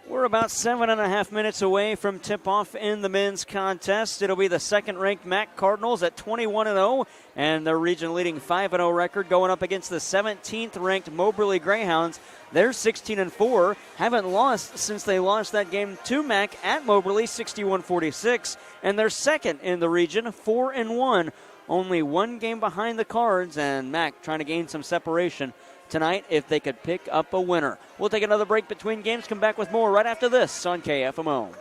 We're about 7.5 minutes away from tip-off in the men's contest. It'll be the second-ranked MAC Cardinals at 21-0, and their region-leading 5-0 record going up against the 17th-ranked Moberly Greyhounds. They're 16-4, haven't lost since they lost that game to MAC at Moberly, 61-46, and they're second in the region, 4-1. Only one game behind the Cards, and MAC trying to gain some separation tonight if they could pick up a winner. We'll take another break between games, come back with more right after this on KFMO.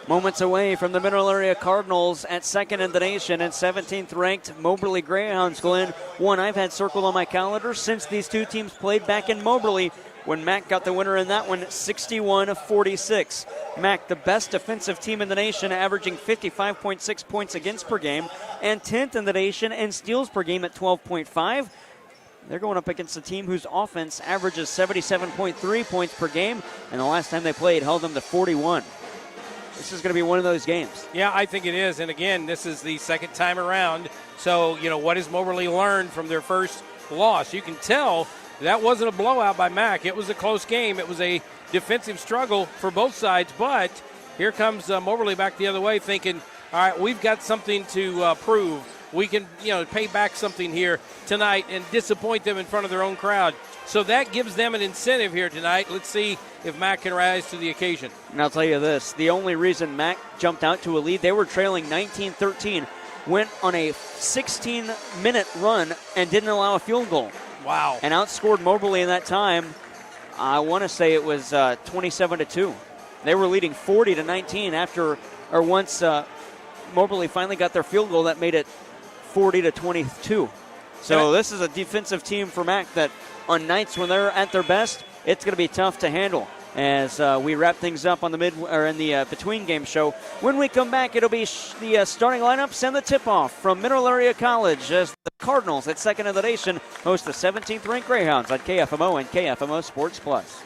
Moments away from the Mineral Area Cardinals at second in the nation and 17th ranked Moberly Greyhounds. Glenn, one I've had circled on my calendar since these two teams played back in Moberly when Mac got the winner in that one, 61-46. Mac, the best defensive team in the nation, averaging 55.6 points against per game, and 10th in the nation in steals per game at 12.5. They're going up against a team whose offense averages 77.3 points per game, and the last time they played held them to 41. This is going to be one of those games. Yeah, I think it is. And again, this is the second time around. So, what has Moberly learned from their first loss? You can tell that wasn't a blowout by Mac. It was a close game. It was a defensive struggle for both sides. But here comes Moberly back the other way thinking, all right, we've got something to prove. We can, pay back something here tonight and disappoint them in front of their own crowd. So that gives them an incentive here tonight. Let's see if Mac can rise to the occasion. And I'll tell you this, the only reason Mac jumped out to a lead, they were trailing 19-13, went on a 16-minute run and didn't allow a field goal. Wow. And outscored Moberly in that time. I want to say it was 27-2. They were leading 40-19 once Moberly finally got their field goal that made it 40-22. So this is a defensive team for Mac that on nights when they're at their best, it's going to be tough to handle. As we wrap things up on the between game show, when we come back, it'll be the starting lineups and the tip-off from Mineral Area College as the Cardinals at second in the nation host the 17th ranked Greyhounds on KFMO and KFMO Sports Plus.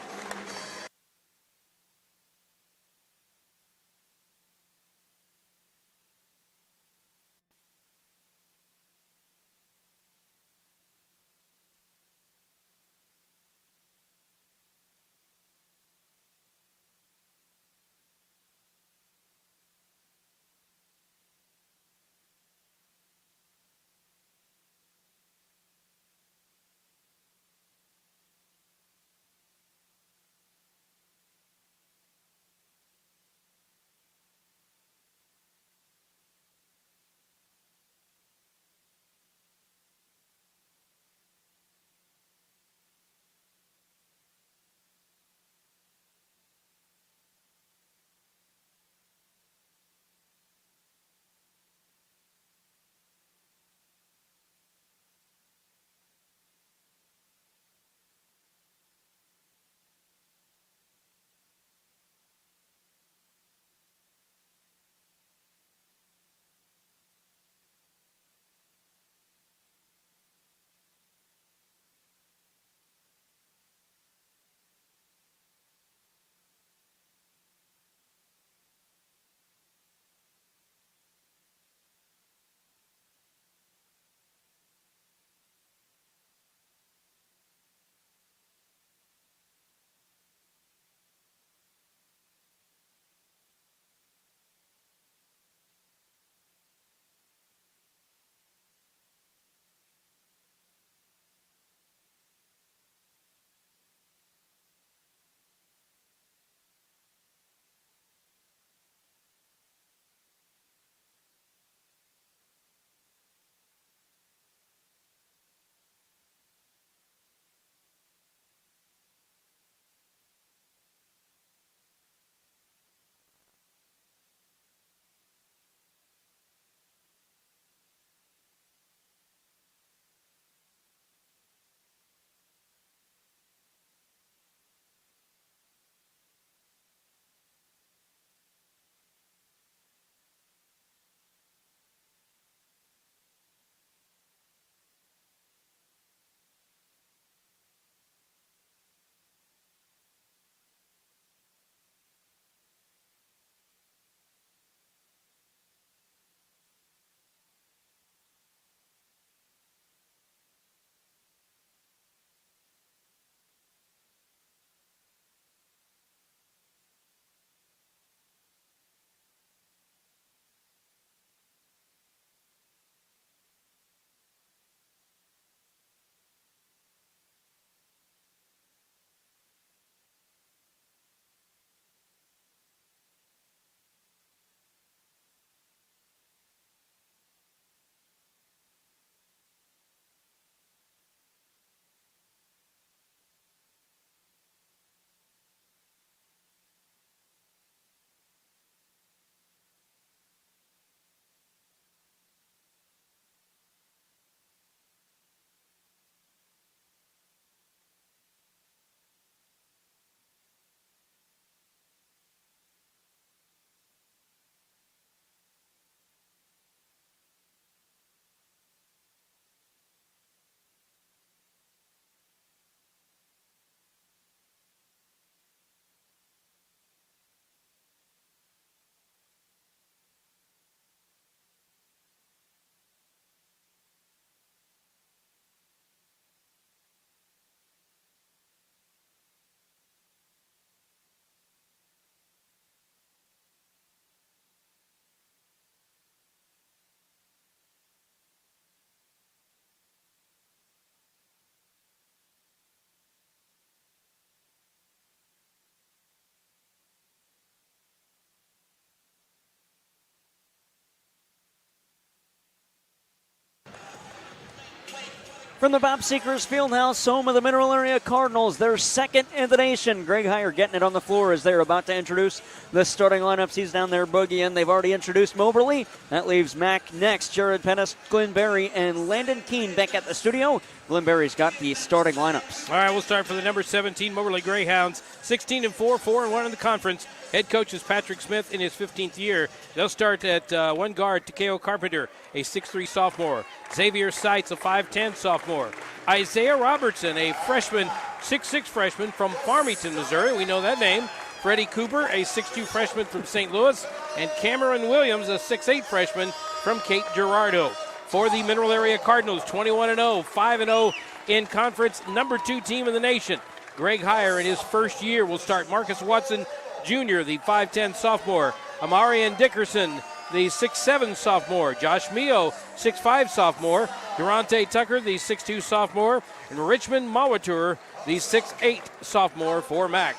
From the Bob Seekers Fieldhouse, home of the Mineral Area Cardinals, they're second in the nation. Greg Heyer getting it on the floor as they're about to introduce the starting lineups. He's down there boogieing. They've already introduced Moberly. That leaves Mack next. Jared Pettis, Glenn Berry, and Landon Keene back at the studio. Glenn Berry's got the starting lineups. All right, we'll start for the number 17 Moberly Greyhounds. 16-4, 4-1 in the conference. Head coach is Patrick Smith in his 15th year. They'll start at one guard, Takeo Carpenter, a 6'3 sophomore. Xavier Seitz, a 5'10 sophomore. Isaiah Robertson, a freshman, 6'6 freshman from Farmington, Missouri. We know that name. Freddie Cooper, a 6'2 freshman from St. Louis. And Cameron Williams, a 6'8 freshman from Cape Girardeau. For the Mineral Area Cardinals, 21-0, 5-0 in conference, number 2 team in the nation. Greg Heyer in his first year will start Marcus Watson Jr., the 5'10 sophomore. Amarian Dickerson, the 6'7 sophomore. Josh Mio, 6'5 sophomore. Durante Tucker, the 6'2 sophomore. And Richmond Mawatur, the 6'8 sophomore for Mack.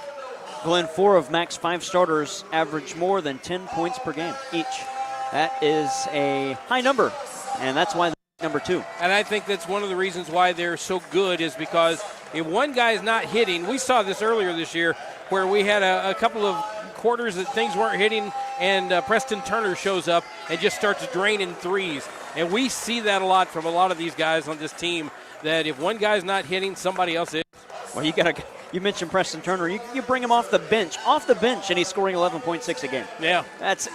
Glenn, 4 of Mack's 5 starters average more than 10 points per game each. That is a high number, and that's why they're number 2. And I think that's one of the reasons why they're so good is because if one guy's not hitting, we saw this earlier this year where we had a couple of quarters that things weren't hitting, and Preston Turner shows up and just starts draining threes. And we see that a lot from a lot of these guys on this team, that if one guy's not hitting, somebody else is. Well, you mentioned Preston Turner. You bring him off the bench, and he's scoring 11.6 a game. Yeah. That's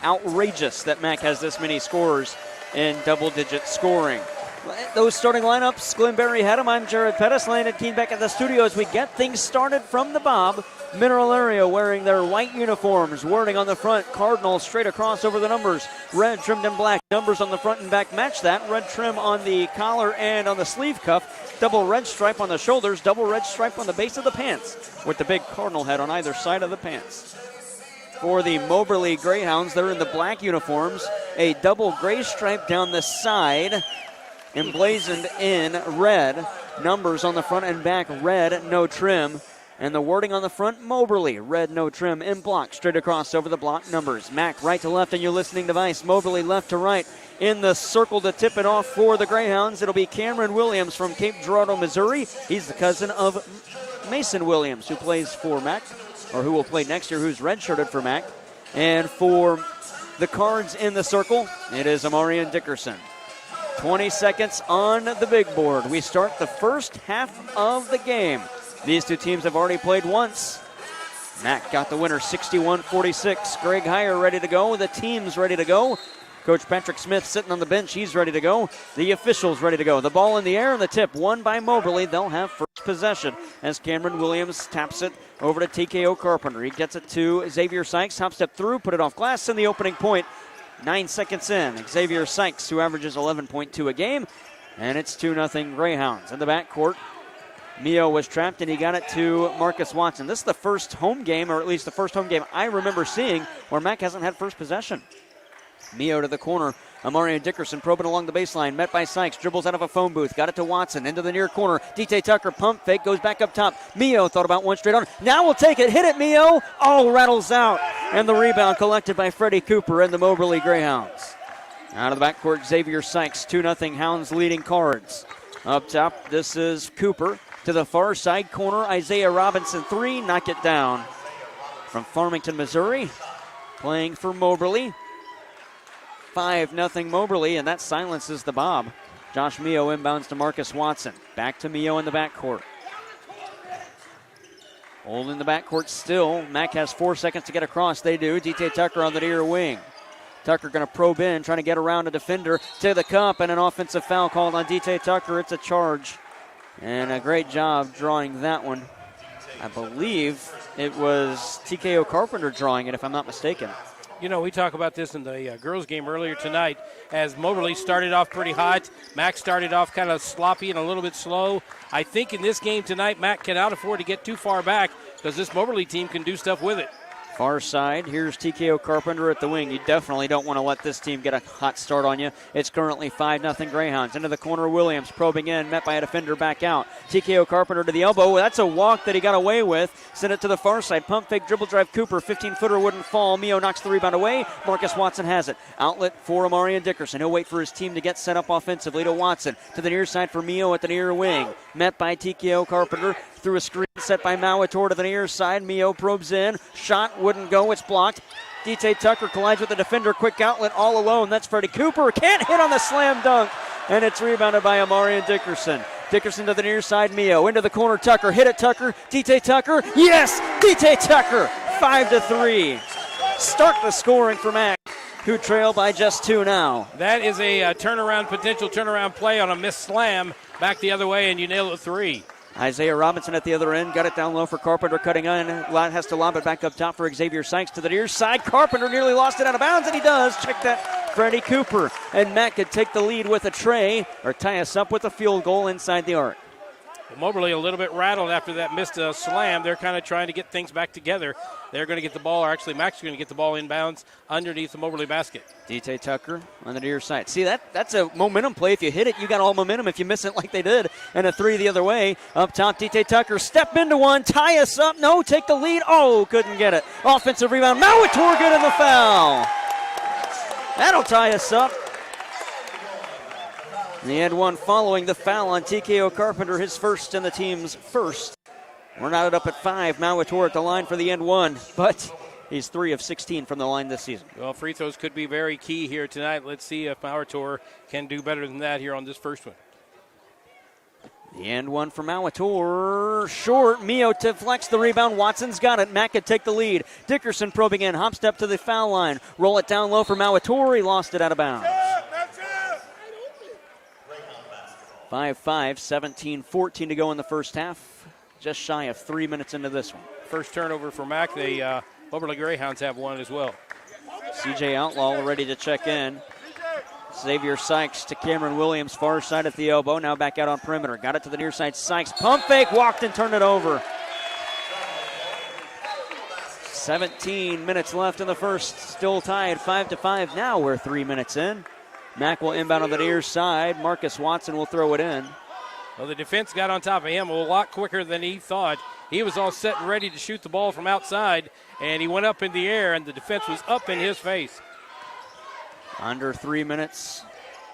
outrageous that Mack has this many scorers in double-digit scoring. Those starting lineups, Glenn Berry had them. I'm Jared Pettis. Landon Keene back at the studio as we get things started from the Bob. Mineral Area wearing their white uniforms. Wording on the front, Cardinals straight across over the numbers. Red trimmed in black. Numbers on the front and back match that. Red trim on the collar and on the sleeve cuff. Double red stripe on the shoulders. Double red stripe on the base of the pants with the big Cardinal head on either side of the pants. For the Moberly Greyhounds, they're in the black uniforms. A double gray stripe down the side, emblazoned in red. Numbers on the front and back, red, no trim. And the wording on the front, Moberly, red, no trim, in block, straight across over the block numbers. Mack right to left on your listening device. Moberly left to right. In the circle to tip it off for the Greyhounds, it'll be Cameron Williams from Cape Girardeau, Missouri. He's the cousin of Mason Williams, who plays for Mack, or who will play next year, who's redshirted for Mack. And for the Cards in the circle, it is Amarian Dickerson. 20 seconds on the big board. We start the first half of the game. These two teams have already played once. Mack got the winner 61-46. Greg Heyer ready to go. The team's ready to go. Coach Patrick Smith sitting on the bench. He's ready to go. The officials ready to go. The ball in the air and the tip won by Moberly. They'll have first possession as Cameron Williams taps it over to TKO Carpenter. He gets it to Xavier Sykes. Top step through, put it off glass in the opening point. 9 seconds in. Xavier Sykes, who averages 11.2 a game. And it's 2-0 Greyhounds. In the backcourt, Mio was trapped, and he got it to Marcus Watson. This is the first home game, or at least the first home game I remember seeing, where Mack hasn't had first possession. Mio to the corner. Amarian Dickerson probing along the baseline. Met by Sykes. Dribbles out of a phone booth. Got it to Watson. Into the near corner. DT Tucker pump fake. Goes back up top. Mio thought about one straight on. Now we'll take it. Hit it, Mio. Oh, rattles out. And the rebound collected by Freddie Cooper and the Moberly Greyhounds. Out of the backcourt, Xavier Sykes. 2-0 Hounds leading Cards. Up top, this is Cooper. To the far side corner, Isaiah Robinson, 3. Knock it down. From Farmington, Missouri. Playing for Moberly. 5-0 Moberly, and that silences the Bob. Josh Mio inbounds to Marcus Watson. Back to Mio in the backcourt. Hold in the backcourt still. Mack has 4 seconds to get across. They do. DT Tucker on the near wing. Tucker going to probe in, trying to get around a defender to the cup, and an offensive foul called on DT Tucker. It's a charge. And a great job drawing that one. I believe it was TKO Carpenter drawing it, if I'm not mistaken. You know, we talked about this in the girls' game earlier tonight as Moberly started off pretty hot. Mack started off kind of sloppy and a little bit slow. I think in this game tonight, Mack cannot afford to get too far back because this Moberly team can do stuff with it. Far side, here's TKO Carpenter at the wing. You definitely don't want to let this team get a hot start on you. It's currently 5-0 Greyhounds. Into the corner, Williams probing in, met by a defender back out. TKO Carpenter to the elbow. That's a walk that he got away with. Send it to the far side. Pump fake, dribble drive, Cooper. 15-footer wouldn't fall. Mio knocks the rebound away. Marcus Watson has it. Outlet for Amarian Dickerson. He'll wait for his team to get set up offensively to Watson. To the near side for Mio at the near wing. Met by TKO Carpenter. Through a screen set by Mauator to the near side. Mio probes in. Shot wouldn't go. It's blocked. D.T. Tucker collides with the defender. Quick outlet all alone. That's Freddie Cooper. Can't hit on the slam dunk. And it's rebounded by Amarian Dickerson. Dickerson to the near side. Mio into the corner. Tucker. Hit it, Tucker. D.T. Tucker. Yes! D.T. Tucker. 5-3. Start the scoring for Mac, who trail by just 2 now. That is a potential turnaround play on a missed slam. Back the other way, and you nail it 3. Isaiah Robinson at the other end. Got it down low for Carpenter cutting in. Has to lob it back up top for Xavier Sykes to the near side. Carpenter nearly lost it out of bounds, and he does. Check that, Freddie Cooper. And Matt could take the lead with a tray or tie us up with a field goal inside the arc. Well, Moberly a little bit rattled after that missed slam. They're kind of trying to get things back together. They're going to get the ball, or actually Max is going to get the ball inbounds underneath the Moberly basket. D.T. Tucker on the near side. See, that's a momentum play. If you hit it, you got all momentum. If you miss it like they did, and a 3 the other way. Up top, D.T. Tucker, step into one, tie us up. No, take the lead. Oh, couldn't get it. Offensive rebound. Mauator good in the foul. That'll tie us up. And the end one following the foul on TKO Carpenter, his first and the team's first. We're knotted up at 5. Mauator at the line for the end one, but he's 3 of 16 from the line this season. Well, free throws could be very key here tonight. Let's see if Mauator can do better than that here on this first one. The end one for Mauator. Short. Mio deflects the rebound. Watson's got it. Mack could take the lead. Dickerson probing in. Hop step to the foul line. Roll it down low for Mauator. He lost it out of bounds. 5-5, 17-14 to go in the first half. Just shy of 3 minutes into this one. First turnover for Mac. The Moberly Greyhounds have one as well. CJ Outlaw ready to check in. Xavier Sykes to Cameron Williams, far side at the elbow. Now back out on perimeter. Got it to the near side. Sykes, pump fake, walked and turned it over. 17 minutes left in the first. Still tied 5-5. Now we're 3 minutes in. Mack will inbound on the near side. Marcus Watson will throw it in. Well, the defense got on top of him a lot quicker than he thought. He was all set and ready to shoot the ball from outside, and he went up in the air, and the defense was up in his face. Under 3 minutes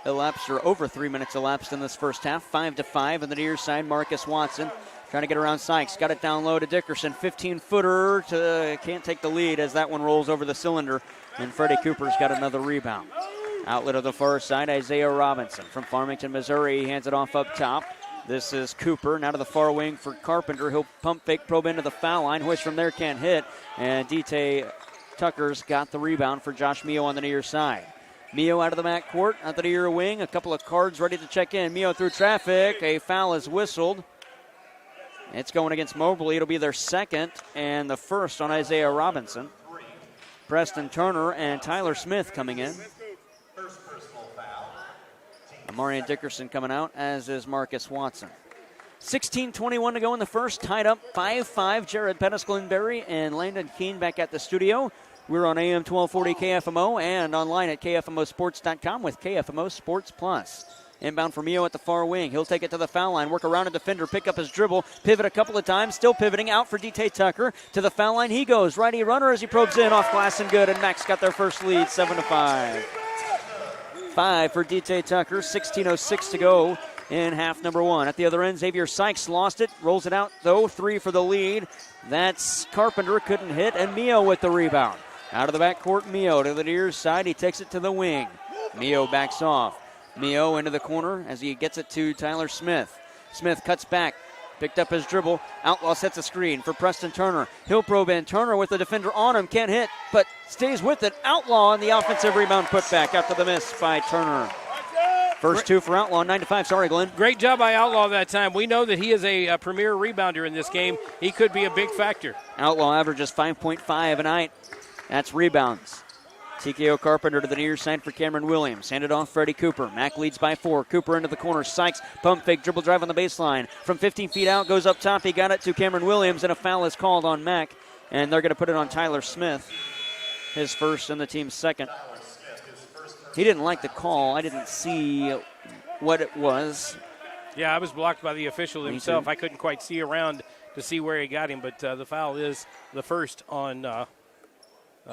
elapsed, or over 3 minutes elapsed in this first half. 5-5 on the near side. Marcus Watson trying to get around Sykes. Got it down low to Dickerson. 15-footer can't take the lead as that one rolls over the cylinder, and Freddie Cooper's got another rebound. Outlet of the far side, Isaiah Robinson from Farmington, Missouri. He hands it off up top. This is Cooper. Now to the far wing for Carpenter. He'll pump fake, probe into the foul line. Which from there can't hit. And D.T. Tucker's got the rebound for Josh Mio on the near side. Mio out of the backcourt, at the near wing. A couple of cards ready to check in. Mio through traffic. A foul is whistled. It's going against Moberly. It'll be their second and the first on Isaiah Robinson. Preston Turner and Tyler Smith coming in. Amarian Dickerson coming out, as is Marcus Watson. 16:21 to go in the first. Tied up 5-5. Jared Pettis-Glenberry and Landon Keene back at the studio. We're on AM 1240 KFMO and online at KFMOsports.com with KFMO Sports Plus. Inbound for Mio at the far wing. He'll take it to the foul line, work around a defender, pick up his dribble, pivot a couple of times, still pivoting out for D.T. Tucker. To the foul line he goes. Righty runner as he probes in off glass and good, and Max got their first lead, 7-5. 5 for D.T. Tucker, 16:06 to go in half number one. At the other end, Xavier Sykes lost it, rolls it out though, 3 for the lead. That's Carpenter, couldn't hit, and Mio with the rebound. Out of the backcourt, Mio to the near side, he takes it to the wing. Mio backs off. Mio into the corner as he gets it to Tyler Smith. Smith cuts back, picked up his dribble. Outlaw sets a screen for Preston Turner. He'll probe in. Turner with the defender on him, can't hit, but stays with it. Outlaw on the offensive rebound putback after the miss by Turner. First 2 for Outlaw, 9-5. Sorry, Glenn. Great job by Outlaw that time. We know that he is a premier rebounder in this game. He could be a big factor. Outlaw averages 5.5 a night. That's rebounds. TKO Carpenter to the near side for Cameron Williams. Handed off Freddie Cooper. Mack leads by 4. Cooper into the corner. Sykes, pump fake, dribble drive on the baseline. From 15 feet out, goes up top. He got it to Cameron Williams, and a foul is called on Mack. and they're going to put it on Tyler Smith, his first and the team's second. He didn't like the call. I didn't see what it was. Yeah, I was blocked by the official himself. I couldn't quite see around to see where he got him, but the foul is the first on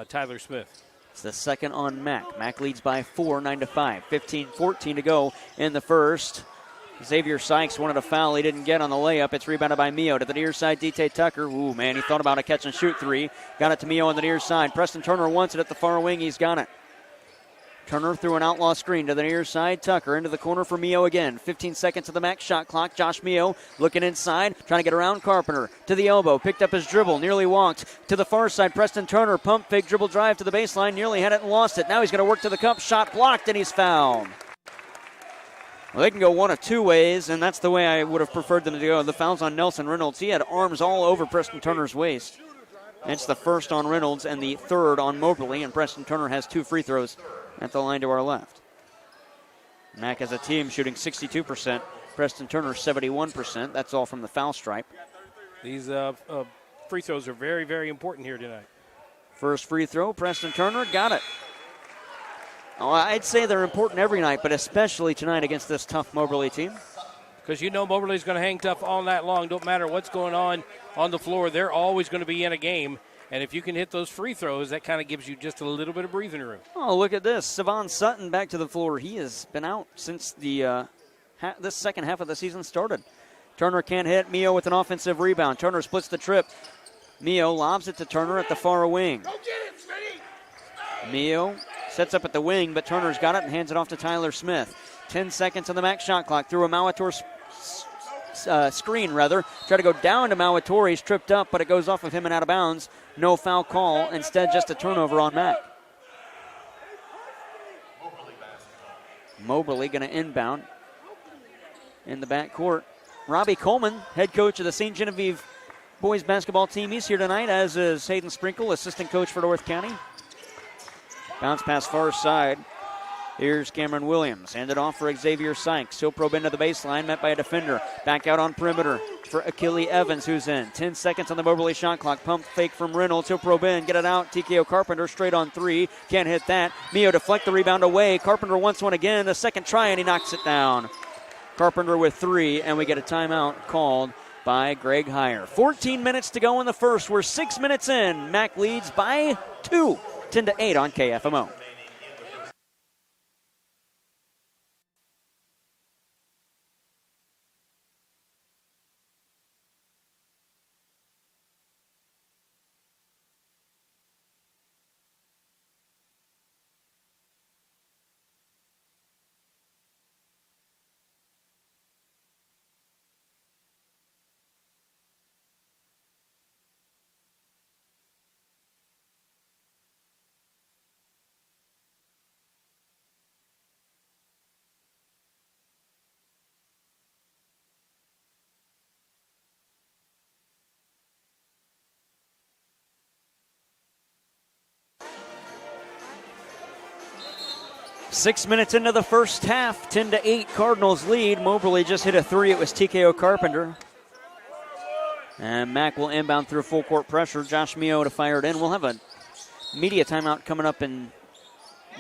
Tyler Smith. It's the second on Mack. Mack leads by 4, 9-5. 15-14 to go in the first. Xavier Sykes wanted a foul. He didn't get on the layup. It's rebounded by Mio to the near side. DT Tucker. Ooh, man, he thought about a catch and shoot three. Got it to Mio on the near side. Preston Turner wants it at the far wing. He's got it. Turner threw an outlaw screen to the near side. Tucker into the corner for Mio again. 15 seconds to the max shot clock. Josh Mio looking inside, trying to get around Carpenter. To the elbow, picked up his dribble, nearly walked. To the far side, Preston Turner, pump fake dribble drive to the baseline, nearly had it and lost it. Now he's going to work to the cup, shot blocked, and he's fouled. Well, they can go one of two ways, and that's the way I would have preferred them to go. The foul's on Nelson Reynolds. He had arms all over Preston Turner's waist. It's the first on Reynolds and the third on Moberly, and Preston Turner has 2 free throws at the line to our left. Mack as a team shooting 62%. Preston Turner 71%. That's all from the foul stripe. These free throws are very, very important here tonight. First free throw, Preston Turner got it. Oh, I'd say they're important every night, but especially tonight against this tough Moberly team. Because you know Moberly's going to hang tough all night long. Don't matter what's going on the floor. They're always going to be in a game. And if you can hit those free throws, that kind of gives you just a little bit of breathing room. Oh, look at this. Savon Sutton back to the floor. He has been out since the this second half of the season started. Turner can't hit. Mio with an offensive rebound. Turner splits the trip. Mio lobs it to Turner at the far wing. Go get it, Smitty! Mio sets up at the wing, but Turner's got it and hands it off to Tyler Smith. 10 seconds on the max shot clock. Through a Mauator screen, rather. Try to go down to Mauator. He's tripped up, but it goes off of him and out of bounds. No foul call. Instead, just a turnover on Mack. Moberly going to inbound in the backcourt. Robbie Coleman, head coach of the St. Genevieve boys basketball team. He's here tonight, as is Hayden Sprinkle, assistant coach for North County. Bounce pass far side. Here's Cameron Williams. Handed off for Xavier Sykes. He'll probe into the baseline, met by a defender. Back out on perimeter for Achille Evans, who's in. 10 seconds on the Moberly shot clock. Pump fake from Reynolds. He'll probe in, get it out. TKO Carpenter straight on three. Can't hit that. Mio deflect the rebound away. Carpenter wants one again. The second try, and he knocks it down. Carpenter with 3, and we get a timeout called by Greg Heyer. 14 minutes to go in the first. We're 6 minutes in. Mack leads by 2. 10-8 on KFMO. Six minutes into the first half, 10-8, Cardinals lead. Moberly just hit a 3. It was TKO Carpenter. And Mack will inbound through full court pressure. Josh Mio to fire it in. We'll have a media timeout coming up in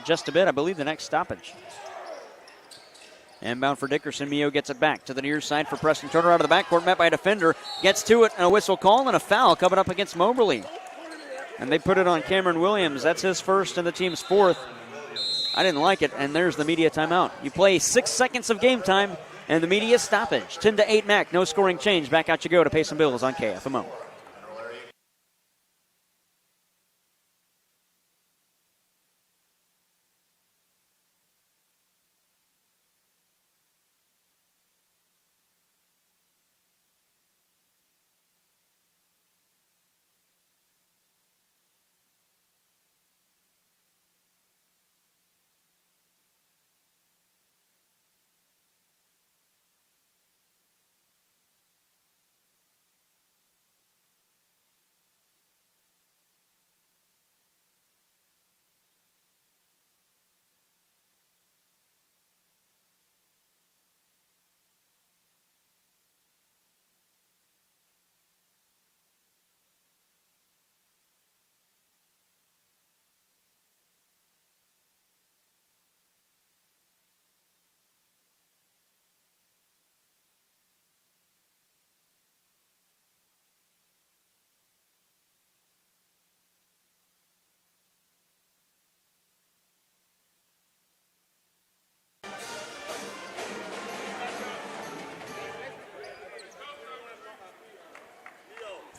just a bit. I believe the next stoppage. Inbound for Dickerson. Mio gets it back to the near side for Preston Turner out of the backcourt, met by a defender. Gets to it, and a whistle call and a foul coming up against Moberly. And they put it on Cameron Williams. That's his first and the team's 4th. I didn't like it, and there's the media timeout. You play 6 seconds of game time, and the media stoppage. 10-8 Mack, no scoring change. Back out you go to pay some bills on KFMO.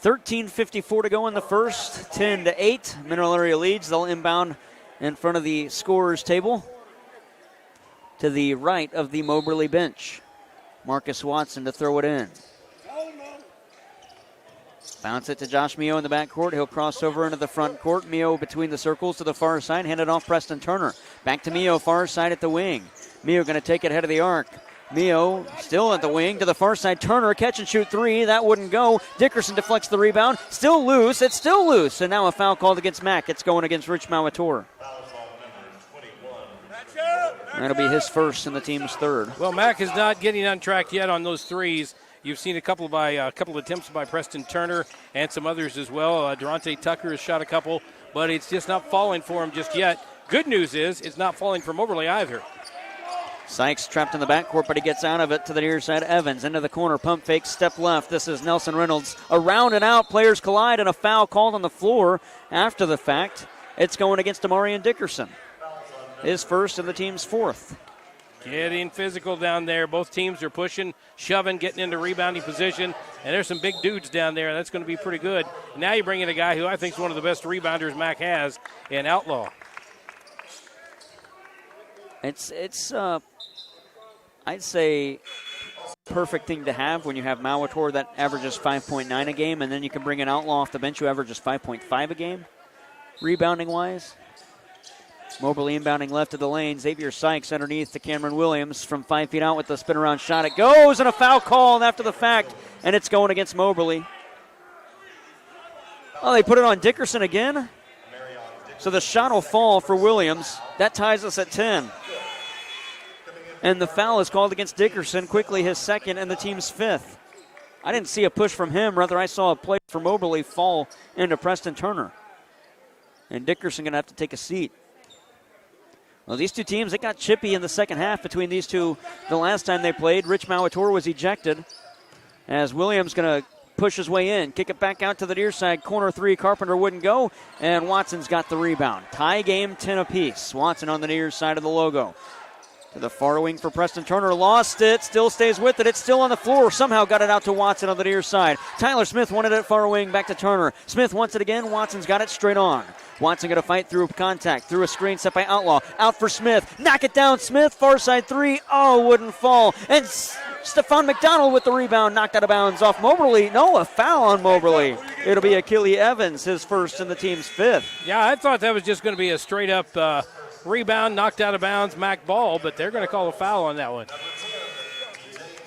13:54 to go in the first. 10-8. Mineral Area leads. They'll inbound in front of the scorer's table to the right of the Moberly bench. Marcus Watson to throw it in. Bounce it to Josh Mio in the backcourt. He'll cross over into the front court. Mio between the circles to the far side. Hand it off Preston Turner. Back to Mio, far side at the wing. Mio going to take it head of the arc. Mio still at the wing to the far side. Turner, catch and shoot three. That wouldn't go. Dickerson deflects the rebound. Still loose. It's still loose. And now a foul called against Mack. It's going against Rich Mauator. That'll be his first and the team's third. Well, Mack is not getting on track yet on those threes. You've seen a couple attempts by Preston Turner and some others as well. Durante Tucker has shot a couple, but it's just not falling for him just yet. Good news is it's not falling for Moberly either. Sykes trapped in the backcourt, but he gets out of it to the near side. Evans into the corner, pump fake, step left. This is Nelson Reynolds. Around and out, players collide, and a foul called on the floor after the fact. It's going against Amarian Dickerson. His first and the team's fourth. Getting physical down there. Both teams are pushing, shoving, getting into rebounding position. And there's some big dudes down there. That's going to be pretty good. Now you bring in a guy who I think is one of the best rebounders Mack has in Outlaw. It's I'd say perfect thing to have when you have Mauator that averages 5.9 a game, and then you can bring an Outlaw off the bench who averages 5.5 a game, rebounding-wise. Moberly inbounding left of the lane. Xavier Sykes underneath to Cameron Williams from 5 feet out with the spin-around shot. It goes, and a foul called after the fact, and it's going against Moberly. Oh, they put it on Dickerson again? So the shot will fall for Williams. That ties us at 10. And the foul is called against Dickerson, quickly his second and the team's fifth. I didn't see a push from him. Rather, I saw a play for Moberly fall into Preston Turner. And Dickerson going to have to take a seat. Well, these two teams, it got chippy in the second half between these two. The last time they played, Rich Mauator was ejected as Williams going to push his way in. Kick it back out to the near side. Corner three, Carpenter wouldn't go, and Watson's got the rebound. Tie game, 10 apiece. Watson on the near side of the logo. To the far wing for Preston Turner. Lost it. Still stays with it. It's still on the floor. Somehow got it out to Watson on the near side. Tyler Smith wanted it far wing. Back to Turner. Smith wants it again. Watson's got it straight on. Watson going to fight through contact. Through a screen set by Outlaw. Out for Smith. Knock it down. Smith. Far side three. Oh, wouldn't fall. And Stephon McDonald with the rebound. Knocked out of bounds off Moberly. No, a foul on Moberly. It'll be Achille Evans, his first and the team's fifth. Yeah, I thought that was just going to be a straight up rebound, knocked out of bounds, Mack ball, but they're going to call a foul on that one.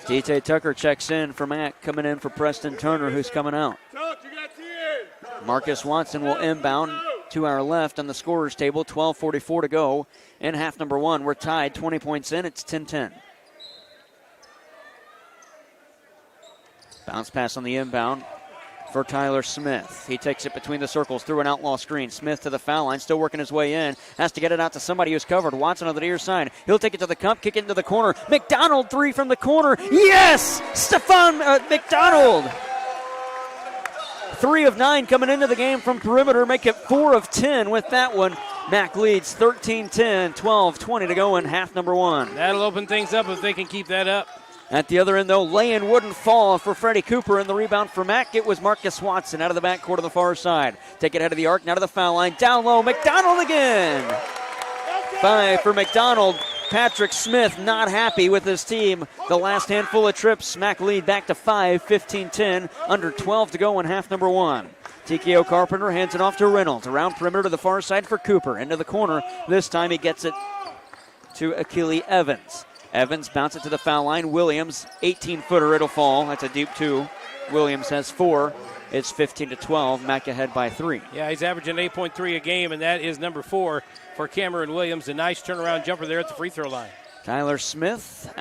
DJ Tucker checks in for Mack, coming in for Preston Turner, who's coming out. Marcus Watson will inbound to our left on the scorer's table. 12:44 to go in half number one. We're tied, 20 points in. It's 10-10. Bounce pass on the inbound for Tyler Smith. He takes it between the circles through an Outlaw screen. Smith to the foul line, still working his way in. Has to get it out to somebody who's covered. Watson on the near side. He'll take it to the cup, kick it into the corner. McDonald, three from the corner. Yes! Stephon McDonald! 3 of 9 coming into the game from perimeter. Make it 4 of 10 with that one. Mack leads 13-10, 12-20 to go in half number one. That'll open things up if they can keep that up. At the other end, though, lay-in wouldn't fall for Freddie Cooper, and the rebound for Mack. It was Marcus Watson out of the backcourt on the far side. Take it head of the arc, now to the foul line. Down low, McDonald again. 5 for McDonald. Patrick Smith not happy with his team. The last handful of trips, Mack lead back to 5, 15-10, under 12 to go in half number one. TKO Carpenter hands it off to Reynolds. Around perimeter to the far side for Cooper. Into the corner. This time he gets it to Achille Evans. Evans bounce it to the foul line. Williams, 18-footer, it'll fall. That's a deep two. Williams has 4. It's 15-12. Mack ahead by 3. Yeah, he's averaging 8.3 a game, and that is number 4 for Cameron Williams. A nice turnaround jumper there at the free throw line. Tyler Smith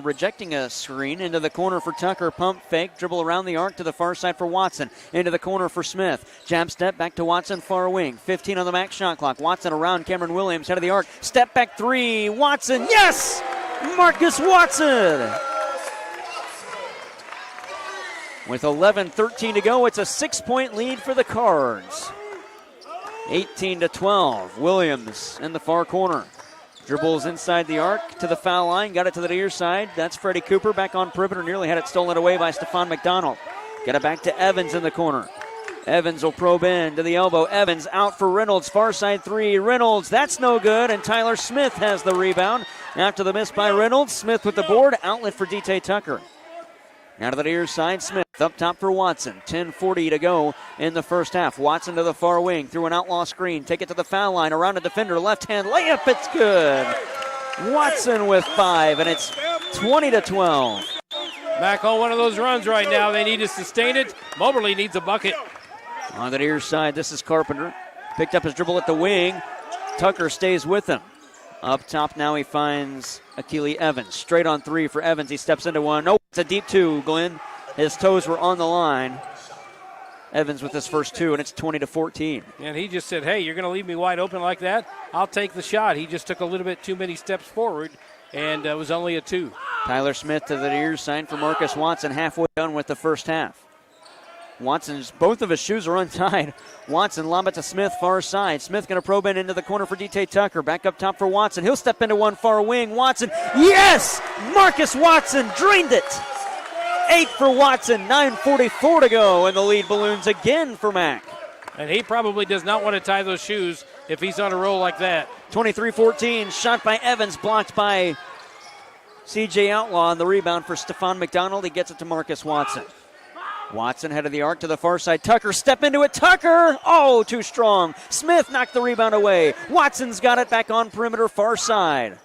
rejecting a screen into the corner for Tucker. Pump fake, dribble around the arc to the far side for Watson. Into the corner for Smith. Jab step back to Watson, far wing. 15 on the Mack shot clock. Watson around Cameron Williams, head of the arc. Step back 3. Watson, yes! Marcus Watson! With 11:13 to go, it's a 6-point lead for the Cards. 18-12. Williams in the far corner. Dribbles inside the arc to the foul line. Got it to the near side. That's Freddie Cooper back on perimeter. Nearly had it stolen away by Stephon McDonald. Got it back to Evans in the corner. Evans will probe in to the elbow. Evans out for Reynolds. Far side three. Reynolds, that's no good. And Tyler Smith has the rebound. After the miss by Reynolds, Smith with the board. Outlet for D.T. Tucker. Now to the near side, Smith up top for Watson. 10:40 to go in the first half. Watson to the far wing through an outlaw screen. Take it to the foul line. Around a defender. Left hand layup. It's good. Watson with 5, and it's 20-12. Mac on one of those runs right now. They need to sustain it. Moberly needs a bucket. On the near side, this is Carpenter. Picked up his dribble at the wing. Tucker stays with him. Up top now he finds Akili Evans. Straight on three for Evans. He steps into one. Nope, it's a deep two, Glenn. His toes were on the line. Evans with his first two, and it's 20-14. And he just said, hey, you're going to leave me wide open like that? I'll take the shot. He just took a little bit too many steps forward, and it was only a 2. Tyler Smith to the near side for Marcus Watson. Halfway done with the first half. Watson's, both of his shoes are untied. Watson lob it to Smith, far side. Smith going to probe in into the corner for D.T. Tucker. Back up top for Watson. He'll step into one far wing. Watson, yes! Marcus Watson drained it. 8 for Watson, 9:44 to go, and the lead balloons again for Mack. And he probably does not want to tie those shoes if he's on a roll like that. 23-14, shot by Evans, blocked by C.J. Outlaw, and the rebound for Stephon McDonald. He gets it to Marcus Watson. Watson head of the arc to the far side. Tucker, step into it. Tucker! Oh, too strong. Smith knocked the rebound away. Watson's got it back on perimeter, far side.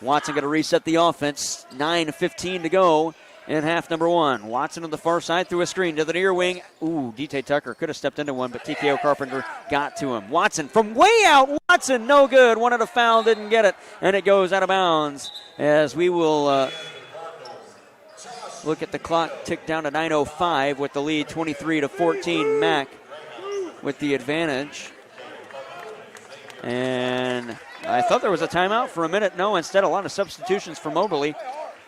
Watson going to reset the offense. 9:15 to go in half number 1. Watson on the far side through a screen to the near wing. Ooh, D.T. Tucker could have stepped into one, but TKO Carpenter got to him. Watson from way out. Watson, no good. Wanted a foul, didn't get it, and it goes out of bounds as we will look at the clock tick down to 9:05 with the lead 23-14. Mack with the advantage. And I thought there was a timeout for a minute. No, instead a lot of substitutions for Moberly.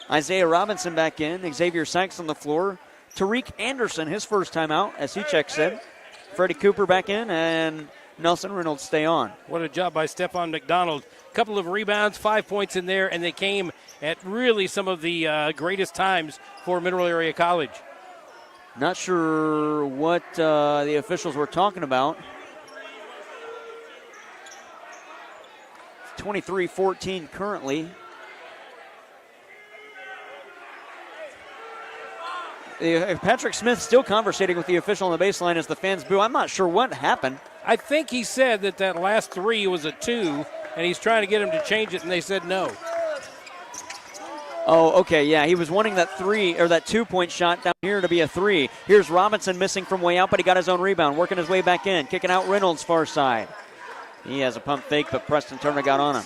Isaiah Robinson back in. Xavier Sykes on the floor. Tariq Anderson, his first timeout, as he checks in. Freddie Cooper back in, and Nelson Reynolds stay on. What a job by Stephon McDonald. Couple of rebounds, 5 points in there, and they came at really some of the greatest times for Mineral Area College. Not sure what the officials were talking about. 23-14 currently. Patrick Smith still conversating with the official on the baseline as the fans boo. I'm not sure what happened. I think he said that last 3 was a 2, and he's trying to get him to change it, and they said no. Oh, okay, yeah. He was wanting that 3 or that 2-point shot down here to be a 3. Here's Robinson missing from way out, but he got his own rebound, working his way back in, kicking out Reynolds far side. He has a pump fake, but Preston Turner got on him.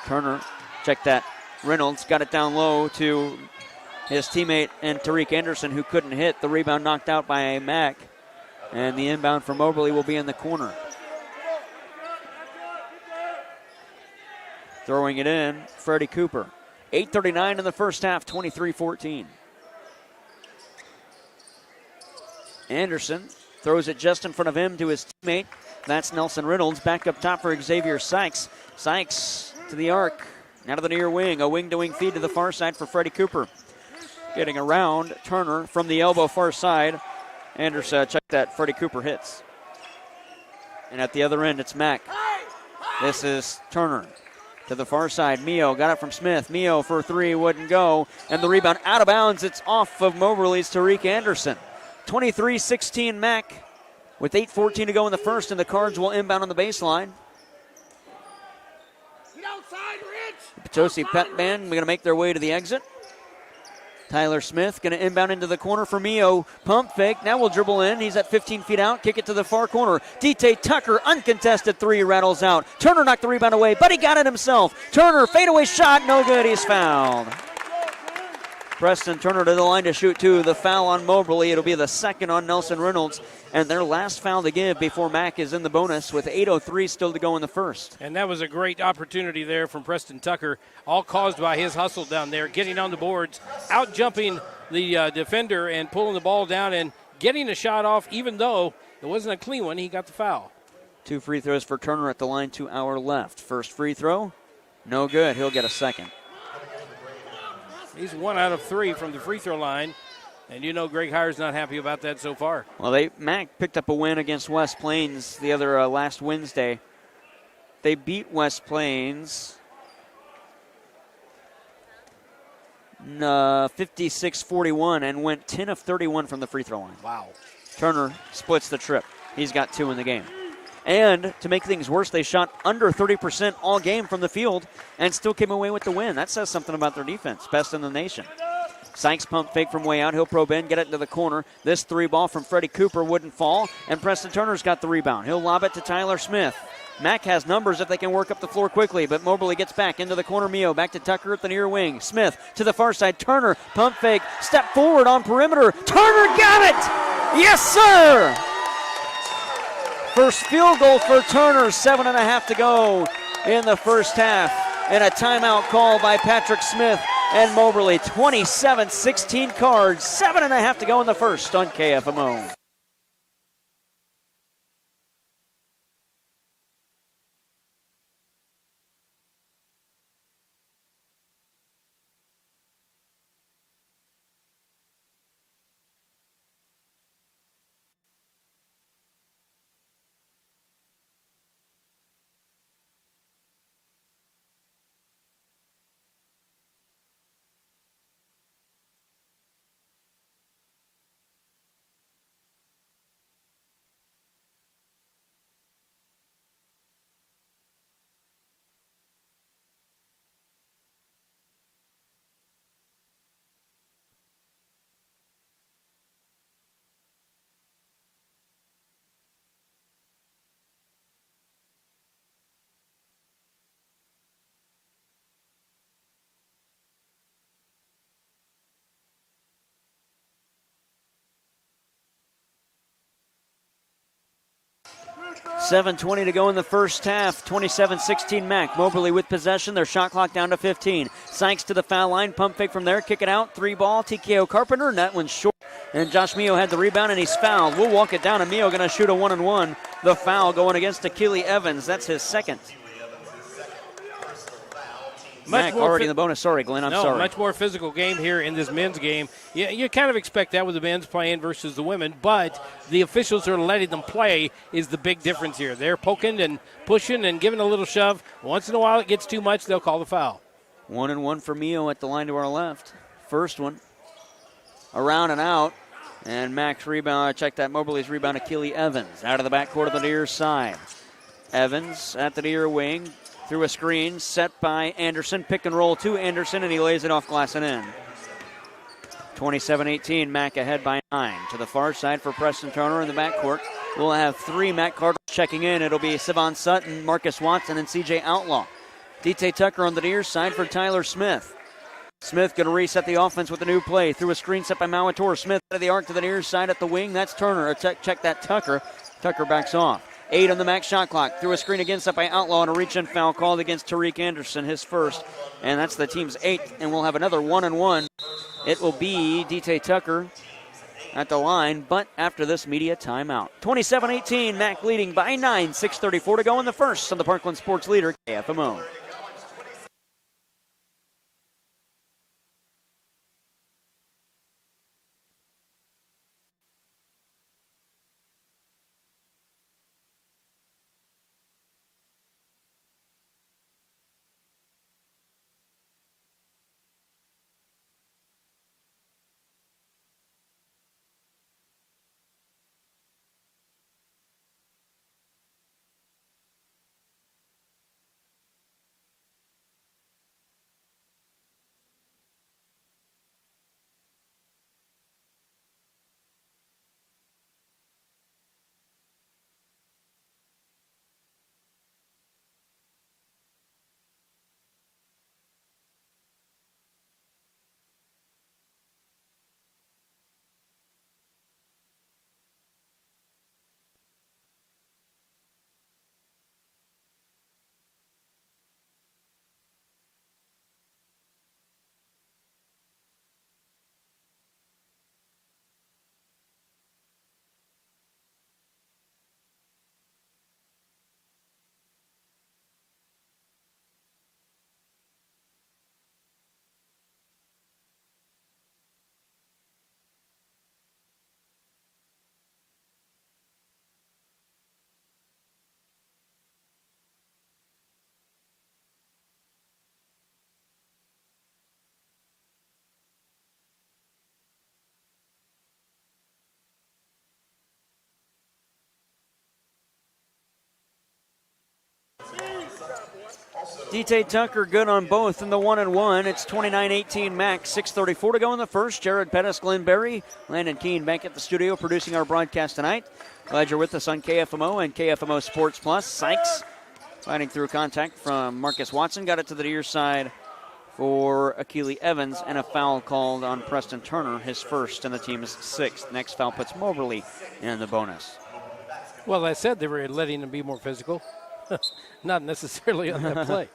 Turner, check that. Reynolds got it down low to his teammate and Tariq Anderson, who couldn't hit. The rebound knocked out by Mack. And the inbound from Moberly will be in the corner. Throwing it in, Freddie Cooper. 8:39 in the first half, 23-14. Anderson throws it just in front of him to his teammate. That's Nelson Reynolds. Back up top for Xavier Sykes. Sykes to the arc. Now to the near wing. A wing-to-wing feed to the far side for Freddie Cooper. Getting around Turner from the elbow far side. Anderson, check that. Freddie Cooper hits. And at the other end, it's Mack. This is Turner. To the far side, Mio got it from Smith. Mio for 3, wouldn't go. And the rebound out of bounds. It's off of Moberly's Tariq Anderson. 23-16 Mack with 8:14 to go in the first, and the Cards will inbound on the baseline. The Potosi Pep Band going to make their way to the exit. Tyler Smith going to inbound into the corner for Mio. Pump fake. Now we'll dribble in. He's at 15 feet out. Kick it to the far corner. D.T. Tucker, uncontested 3, rattles out. Turner knocked the rebound away, but he got it himself. Turner, fadeaway shot. No good. He's fouled. Preston Turner to the line to shoot 2. The foul on Moberly. It'll be the second on Nelson Reynolds. And their last foul to give before Mack is in the bonus with 8:03 still to go in the first. And that was a great opportunity there from Preston Tucker, all caused by his hustle down there, getting on the boards, out-jumping the defender and pulling the ball down and getting a shot off, even though it wasn't a clean one. He got the foul. 2 free throws for Turner at the line to our left. First free throw, no good. He'll get a second. He's 1 out of 3 from the free throw line. And you know Greg Hires not happy about that so far. Well, Mac picked up a win against West Plains the other last Wednesday. They beat West Plains 56-41 and went 10 of 31 from the free throw line. Wow. Turner splits the trip. He's got 2 in the game. And to make things worse, they shot under 30% all game from the field and still came away with the win. That says something about their defense. Best in the nation. Sykes pump fake from way out. He'll probe in, get it into the corner. This 3 ball from Freddie Cooper wouldn't fall, and Preston Turner's got the rebound. He'll lob it to Tyler Smith. Mack has numbers if they can work up the floor quickly, but Moberly gets back into the corner. Mio back to Tucker at the near wing. Smith to the far side. Turner, pump fake, step forward on perimeter. Turner got it! Yes, sir! First field goal for Turner, 7.5 to go in the first half. And a timeout call by Patrick Smith and Moberly. 27-16 Cards, 7.5 to go in the first on KFMO. $7:20 to go in the first half. 27-16 Mac. Moberly with possession. Their shot clock down to 15. Sykes to the foul line. Pump fake from there. Kick it out. 3 ball. TKO Carpenter. And that one's short. And Josh Mio had the rebound and he's fouled. We'll walk it down. And Mio going to shoot a 1-and-1. The foul going against Achille Evans. That's his second. Mac already in the bonus. Sorry, Glenn. I'm sorry. Much more physical game here in this men's game. You kind of expect that with the men's playing versus the women, but the officials are letting them play is the big difference here. They're poking and pushing and giving a little shove. Once in a while it gets too much, they'll call the foul. 1-and-1 for Mio at the line to our left. First one. Around and out. And Mac's rebound, check that, Moberly's rebound, Achille Evans. Out of the backcourt of the near side. Evans at the near wing. Through a screen, set by Anderson. Pick and roll to Anderson, and he lays it off glass and in. 27-18, Mac ahead by 9. To the far side for Preston Turner in the backcourt. We'll have 3 Mac Cardinals checking in. It'll be Savon Sutton, Marcus Watson, and C.J. Outlaw. D.T. Tucker on the near side for Tyler Smith. Smith going to reset the offense with a new play. Through a screen set by Mauator. Smith out of the arc to the near side at the wing. That's Turner. Check that Tucker. Tucker backs off. 8 on the Mac shot clock. Through a screen again set by Outlaw and a reach-in foul called against Tariq Anderson, his first. And that's the team's 8th. And we'll have another 1-and-1. It will be D.T. Tucker at the line, but after this media timeout. 27-18, Mac leading by 9. 6:34 to go in the first on the Parkland Sports Leader, KFMO. D.T. Tucker good on both in the 1-1. It's 29-18 Mac. 6:34 to go in the first. Jared Pettis, Glenn Berry, Landon Keene back at the studio producing our broadcast tonight. Glad you're with us on KFMO and KFMO Sports Plus. Sykes fighting through contact from Marcus Watson. Got it to the near side for Akili Evans, and a foul called on Preston Turner, his first, and the team is sixth. Next foul puts Moberly in the bonus. Well, I said they were letting them be more physical. Not necessarily on that play.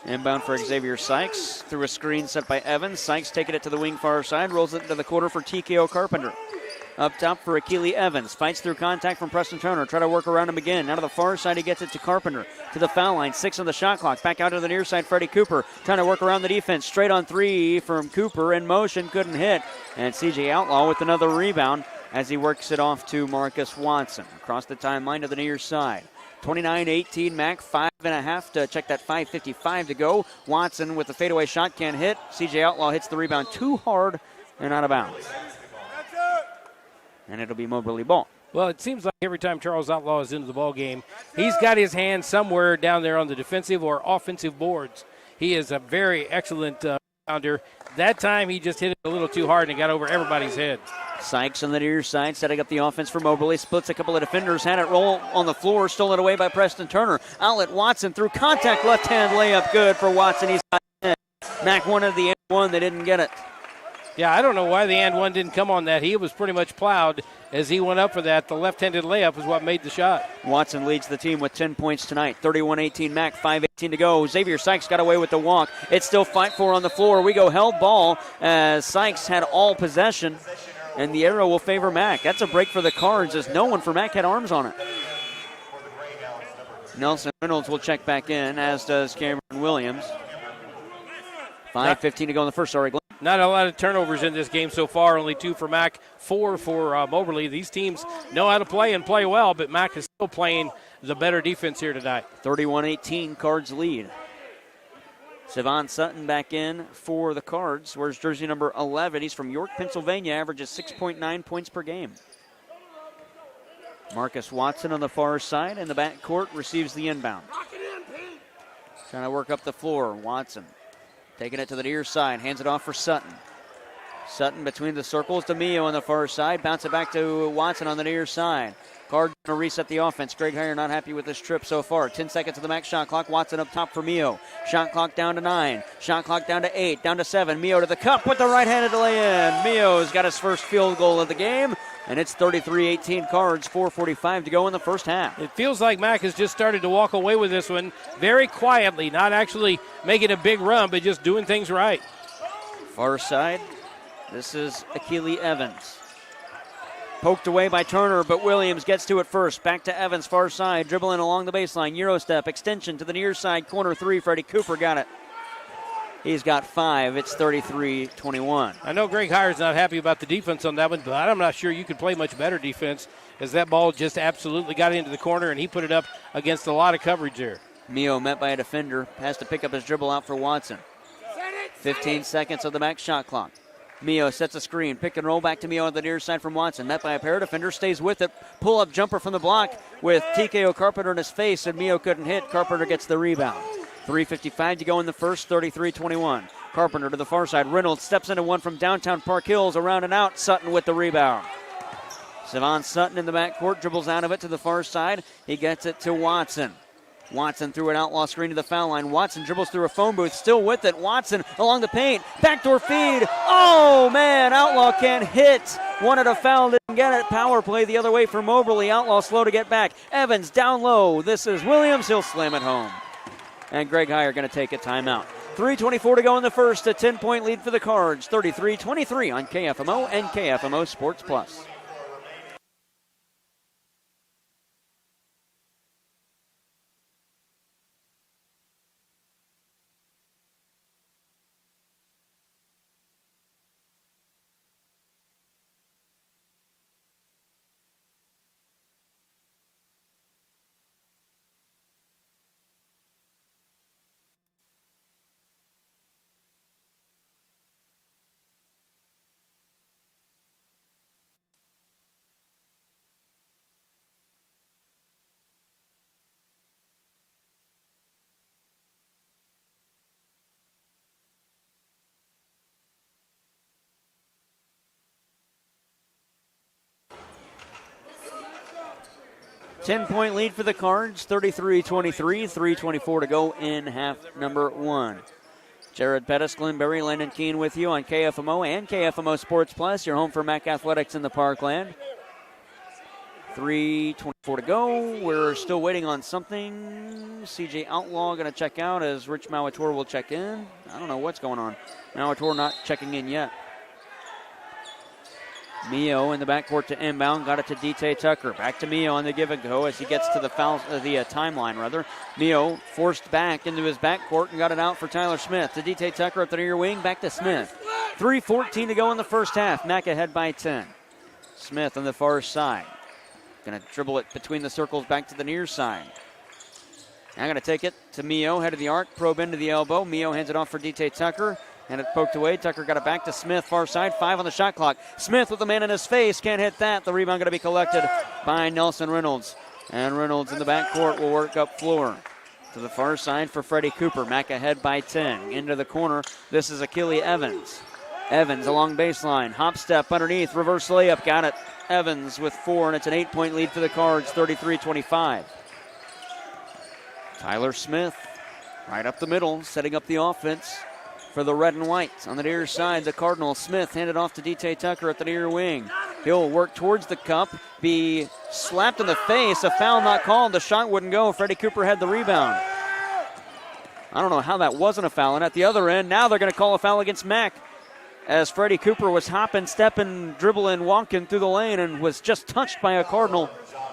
Inbound for Xavier Sykes through a screen set by Evans. Sykes taking it to the wing far side, rolls it into the quarter for TKO Carpenter. Up top for Akili Evans. Fights through contact from Preston Turner. Try to work around him again. Out of the far side, he gets it to Carpenter. To the foul line. 6 on the shot clock. Back out to the near side, Freddie Cooper. Trying to work around the defense. Straight on 3 from Cooper. In motion. Couldn't hit. And CJ Outlaw with another rebound as he works it off to Marcus Watson. Across the timeline to the near side. 29-18 Mac. 5.5 to check that. 5:55 to go. Watson with the fadeaway shot. Can't hit. CJ Outlaw hits the rebound too hard and out of bounds. And it'll be Moberly ball. Well, it seems like every time Charles Outlaw is into the ball game, he's got his hand somewhere down there on the defensive or offensive boards. He is a very excellent rebounder. That time he just hit it a little too hard and got over everybody's head. Sykes on the near side, setting up the offense for Moberly. Splits a couple of defenders, had it roll on the floor, stolen away by Preston Turner. Outlet Watson through contact, left-hand layup, good for Watson. He's got 10. Mac wanted the one, they didn't get it. Yeah, I don't know why the and one didn't come on that. He was pretty much plowed as he went up for that. The left-handed layup is what made the shot. Watson leads the team with 10 points tonight. 31-18 Mac, 5:18 to go. Xavier Sykes got away with the walk. It's still fight for on the floor. We go held ball as Sykes had all possession, and the arrow will favor Mac. That's a break for the Cards as no one for Mac had arms on it. Nelson Reynolds will check back in, as does Cameron Williams. 5:15 to go in the first. Sorry, Glenn. Not a lot of turnovers in this game so far. Only 2 for Mac, 4 for Moberly. These teams know how to play and play well, but Mac is still playing the better defense here tonight. 31-18, Cards lead. Savon Sutton back in for the Cards. Wears jersey number 11. He's from York, Pennsylvania. Averages 6.9 points per game. Marcus Watson on the far side in the backcourt receives the inbound. Trying to work up the floor. Watson taking it to the near side, hands it off for Sutton. Sutton between the circles to Mio on the far side. Bounce it back to Watson on the near side. Card going to reset the offense. Greg Heyer not happy with this trip so far. 10 seconds to the max shot clock. Watson up top for Mio. Shot clock down to 9. Shot clock down to 8. Down to 7. Mio to the cup with the right-handed lay-in. Mio's got his first field goal of the game. And it's 33-18 Cards, 4:45 to go in the first half. It feels like Mac has just started to walk away with this one very quietly, not actually making a big run, but just doing things right. Far side, this is Akili Evans. Poked away by Turner, but Williams gets to it first. Back to Evans, far side, dribbling along the baseline. Euro step, extension to the near side, corner 3. Freddie Cooper got it. He's got 5. It's 33-21. I know Greg Heyer's not happy about the defense on that one, but I'm not sure you could play much better defense as that ball just absolutely got into the corner, and he put it up against a lot of coverage there. Mio met by a defender. Has to pick up his dribble out for Watson. 15 seconds of the max shot clock. Mio sets a screen. Pick and roll back to Mio on the near side from Watson. Met by a pair of defenders. Stays with it. Pull-up jumper from the block with TKO Carpenter in his face, and Mio couldn't hit. Carpenter gets the rebound. 3:55 to go in the first, 33-21. Carpenter to the far side. Reynolds steps into one from downtown Park Hills, around and out. Sutton with the rebound. Savon Sutton in the backcourt, dribbles out of it to the far side. He gets it to Watson. Watson threw an outlaw screen to the foul line. Watson dribbles through a phone booth, still with it. Watson along the paint. Backdoor feed. Oh, man, Outlaw can't hit. Wanted a foul, didn't get it. Power play the other way for Moberly. Outlaw slow to get back. Evans down low. This is Williams. He'll slam it home. And Greg Heyer going to take a timeout. 3:24 to go in the first. A 10-point lead for the Cards. 33-23 on KFMO and KFMO Sports Plus. 10-point lead for the Cards, 33-23, 3:24 to go in half number one. Jared Pettis, Glenn Berry, Landon Keene with you on KFMO and KFMO Sports Plus, your home for MAC Athletics in the Parkland. 3:24 to go. We're still waiting on something. CJ Outlaw going to check out as Rich Mauator will check in. I don't know what's going on. Mauator not checking in yet. Mio in the backcourt to inbound. Got it to DT Tucker. Back to Mio on the give and go as he gets to the timeline, rather. Mio forced back into his backcourt and got it out for Tyler Smith. To DT Tucker up the near wing. Back to Smith. 3:14 to go in the first half. MAC ahead by 10. Smith on the far side. Going to dribble it between the circles back to the near side. Now going to take it to Mio, head of the arc, probe into the elbow. Mio hands it off for DT Tucker, and it poked away. Tucker got it back to Smith, far side, 5 on the shot clock. Smith with the man in his face, can't hit that. The rebound going to be collected by Nelson Reynolds. And Reynolds in the backcourt will work up floor. To the far side for Freddie Cooper. MAC ahead by 10. Into the corner, this is Achille Evans. Evans along baseline, hop step underneath, reverse layup, got it. Evans with 4, and it's an 8-point lead for the Cards, 33-25. Tyler Smith right up the middle, setting up the offense for the red and white. On the near side, the Cardinals. Smith handed off to DT Tucker at the near wing. He'll work towards the cup, be slapped in the face, a foul not called. The shot wouldn't go. Freddie Cooper had the rebound. I don't know how that wasn't a foul. And at the other end, now they're going to call a foul against MAC, as Freddie Cooper was hopping, stepping, dribbling, walking through the lane and was just touched by a Cardinal.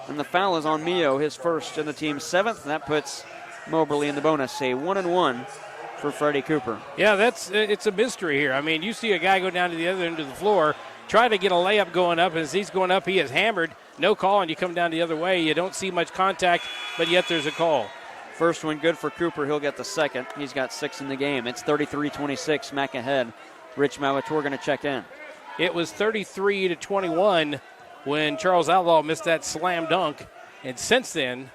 And the foul is on Mio, his first and the team's 7th. And that puts Moberly in the bonus. A 1-and-1 for Freddie Cooper. Yeah, it's a mystery here. I mean, you see a guy go down to the other end of the floor, try to get a layup going up, and as he's going up, he is hammered. No call, and you come down the other way. You don't see much contact, but yet there's a call. First one good for Cooper. He'll get the second. He's got 6 in the game. It's 33-26, MAC ahead. Rich Mauator going to check in. It was 33-21 when Charles Outlaw missed that slam dunk. And since then,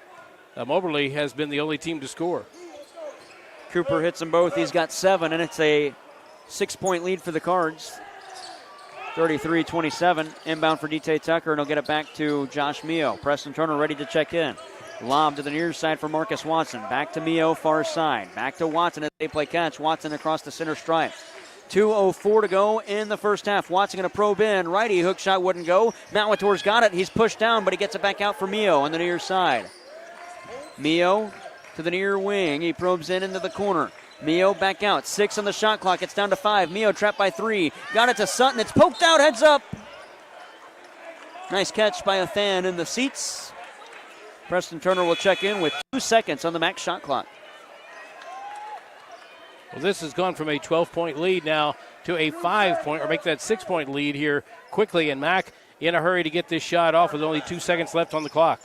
Moberly has been the only team to score. Cooper hits them both. He's got 7, and it's a 6-point lead for the Cards. 33-27. Inbound for DT Tucker, and he'll get it back to Josh Mio. Preston Turner ready to check in. Lob to the near side for Marcus Watson. Back to Mio, far side. Back to Watson as they play catch. Watson across the center stripe. 2:04 to go in the first half. Watson going to probe in. Righty hook shot wouldn't go. Mauator's got it. He's pushed down, but he gets it back out for Mio on the near side. Mio to the near wing. He probes in into the corner. Mio back out. 6 on the shot clock. It's down to 5. Mio trapped by 3. Got it to Sutton. It's poked out. Heads up. Nice catch by a fan in the seats. Preston Turner will check in with 2 seconds on the max shot clock. Well, this has gone from a 12-point lead now to a 5-point, or make that 6-point lead here quickly. And MAC in a hurry to get this shot off with only 2 seconds left on the clock.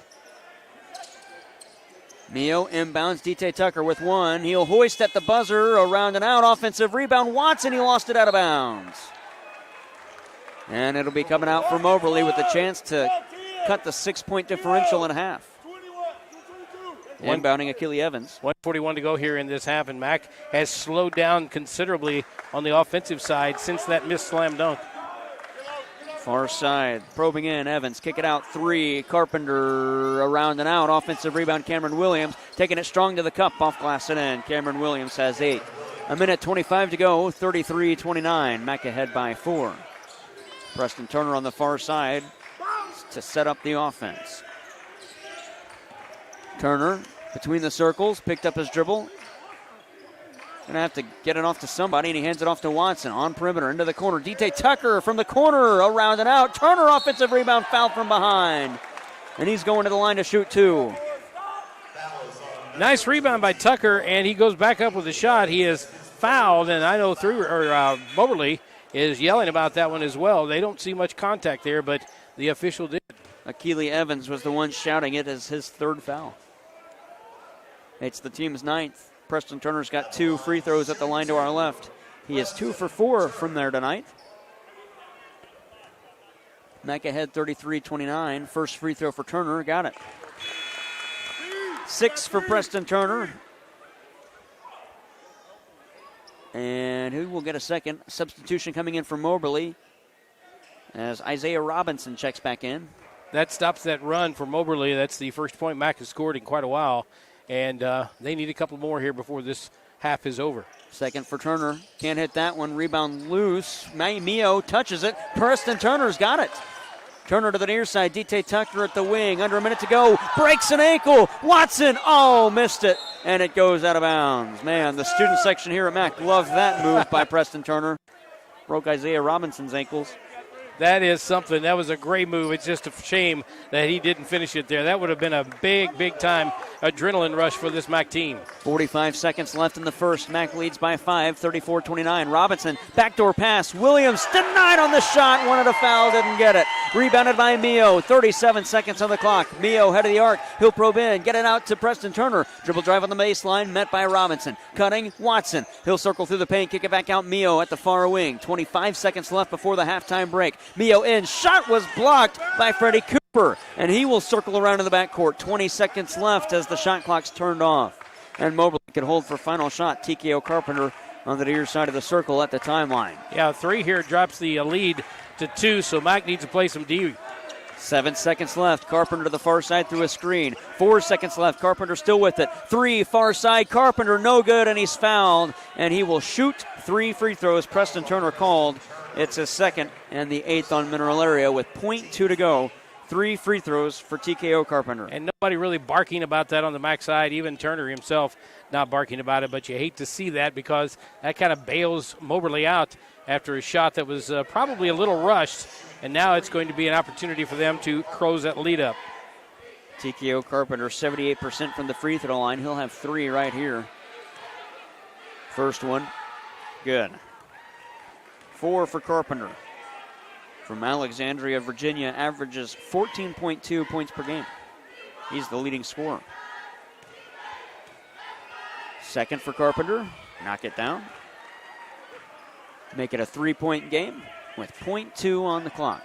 Mio inbounds. DT Tucker with 1. He'll hoist at the buzzer. Around and out. Offensive rebound. Watson, he lost it out of bounds. And it'll be coming out for Moberly with a chance to cut the 6-point differential in half. Inbounding Achille Evans. 1:41 to go here in this half, and MAC has slowed down considerably on the offensive side since that missed slam dunk. Far side, probing in, Evans, kick it out, 3, Carpenter around and out, offensive rebound, Cameron Williams, taking it strong to the cup, off glass and in. Cameron Williams has 8. 1:25 to go, 33-29, MAC ahead by 4. Preston Turner on the far side to set up the offense. Turner between the circles, picked up his dribble. Gonna have to get it off to somebody, and he hands it off to Watson on perimeter into the corner. DT Tucker from the corner, around and out. Turner offensive rebound, foul from behind, and he's going to the line to shoot 2. Nice rebound by Tucker, and he goes back up with a shot. He is fouled, and I know Moberly is yelling about that one as well. They don't see much contact there, but the official did. Achille Evans was the one shouting it as his 3rd foul. It's the team's 9th. Preston Turner's got 2 free throws at the line to our left. He is 2 for 4 from there tonight. MAC ahead 33-29. First free throw for Turner. Got it. 6 for Preston Turner. And who will get a second? Substitution coming in for Moberly as Isaiah Robinson checks back in. that stops that run for Moberly. That's the first point Mac has scored in quite a while, and they need a couple more here before this half is over. Second for Turner. Can't hit that one. Rebound loose. Mio touches it. Preston Turner's got it. Turner to the near side. D.T. Tucker at the wing. Under a minute to go. Breaks an ankle. Watson. Oh, missed it. And it goes out of bounds. Man, the student section here at Mac loved that move by Preston Turner. Broke Isaiah Robinson's ankles. That is something. That was a great move. It's just a shame that he didn't finish it there. That would have been a big time adrenaline rush for this Mac team. 45 seconds left in the first. Mac leads by 5, 34-29. Robinson, backdoor pass. Williams denied on the shot. Wanted a foul, didn't get it. Rebounded by Mio. 37 seconds on the clock. Mio head of the arc. He'll probe in. Get it out to Preston Turner. Dribble drive on the baseline. Met by Robinson. Cutting. Watson. He'll circle through the paint. Kick it back out. Mio at the far wing. 25 seconds left before the halftime break. Mio in. Shot was blocked by Freddie Cooper. And he will circle around in the backcourt. 20 seconds left as the shot clock's turned off. And Moberly can hold for final shot. TKO Carpenter on the near side of the circle at the timeline. Yeah, 3 here drops the lead to 2, so Mac needs to play some D. 7 seconds left. Carpenter to the far side through a screen. 4 seconds left. Carpenter still with it. 3 far side. Carpenter no good, and he's fouled. And he will shoot 3 free throws. Preston Turner called. It's his second and the 8th on Mineral Area with .2 to go. 3 free throws for TKO Carpenter. And nobody really barking about that on the Mac side, even Turner himself not barking about it, but you hate to see that because that kind of bails Moberly out after a shot that was probably a little rushed, and now it's going to be an opportunity for them to close that lead up. TKO Carpenter, 78% from the free throw line. He'll have 3 right here. First one, good. 4 for Carpenter. From Alexandria, Virginia, averages 14.2 points per game. He's the leading scorer. Second for Carpenter. Knock it down. Make it a 3-point game with .2 on the clock.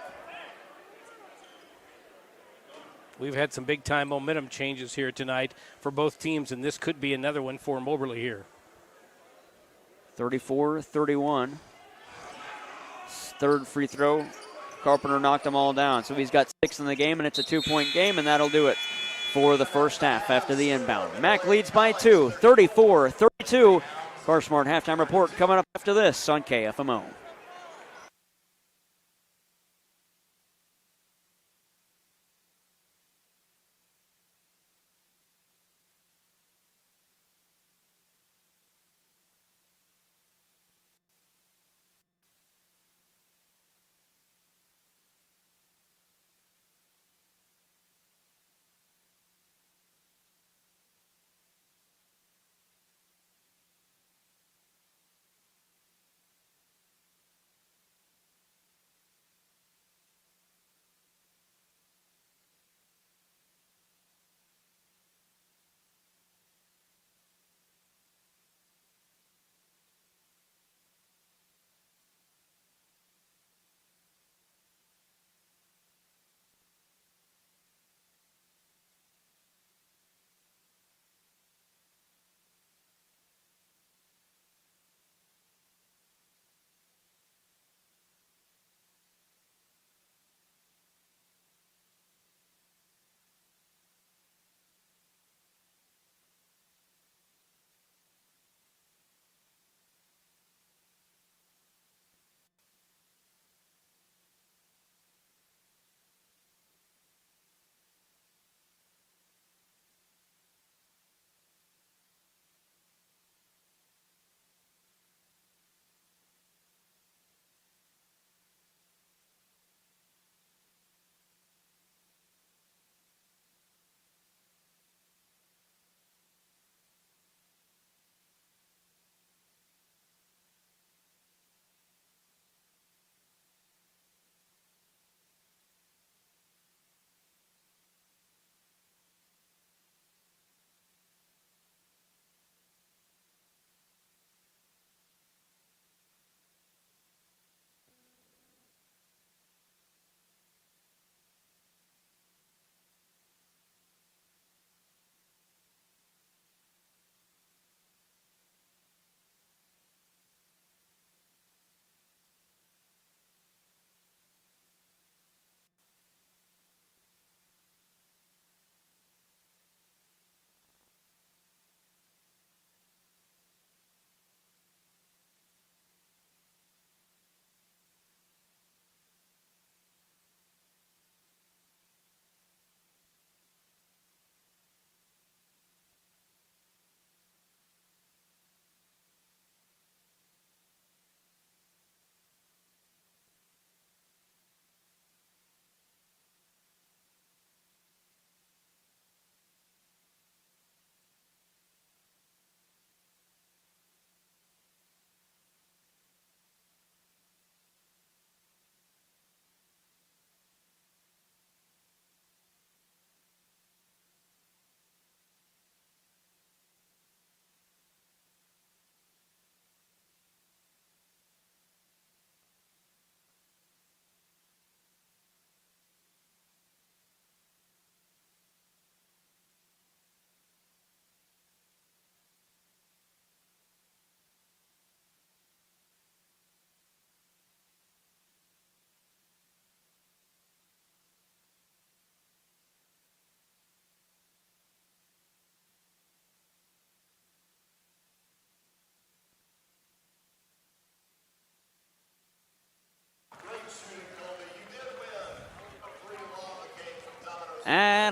We've had some big-time momentum changes here tonight for both teams, and this could be another one for Moberly here. 34-31. Third free throw. Carpenter knocked them all down. So he's got 6 in the game, and it's a 2-point game, and that'll do it for the first half after the inbound. Mac leads by 2, 34-32. CarSmart halftime report coming up after this on KFMO.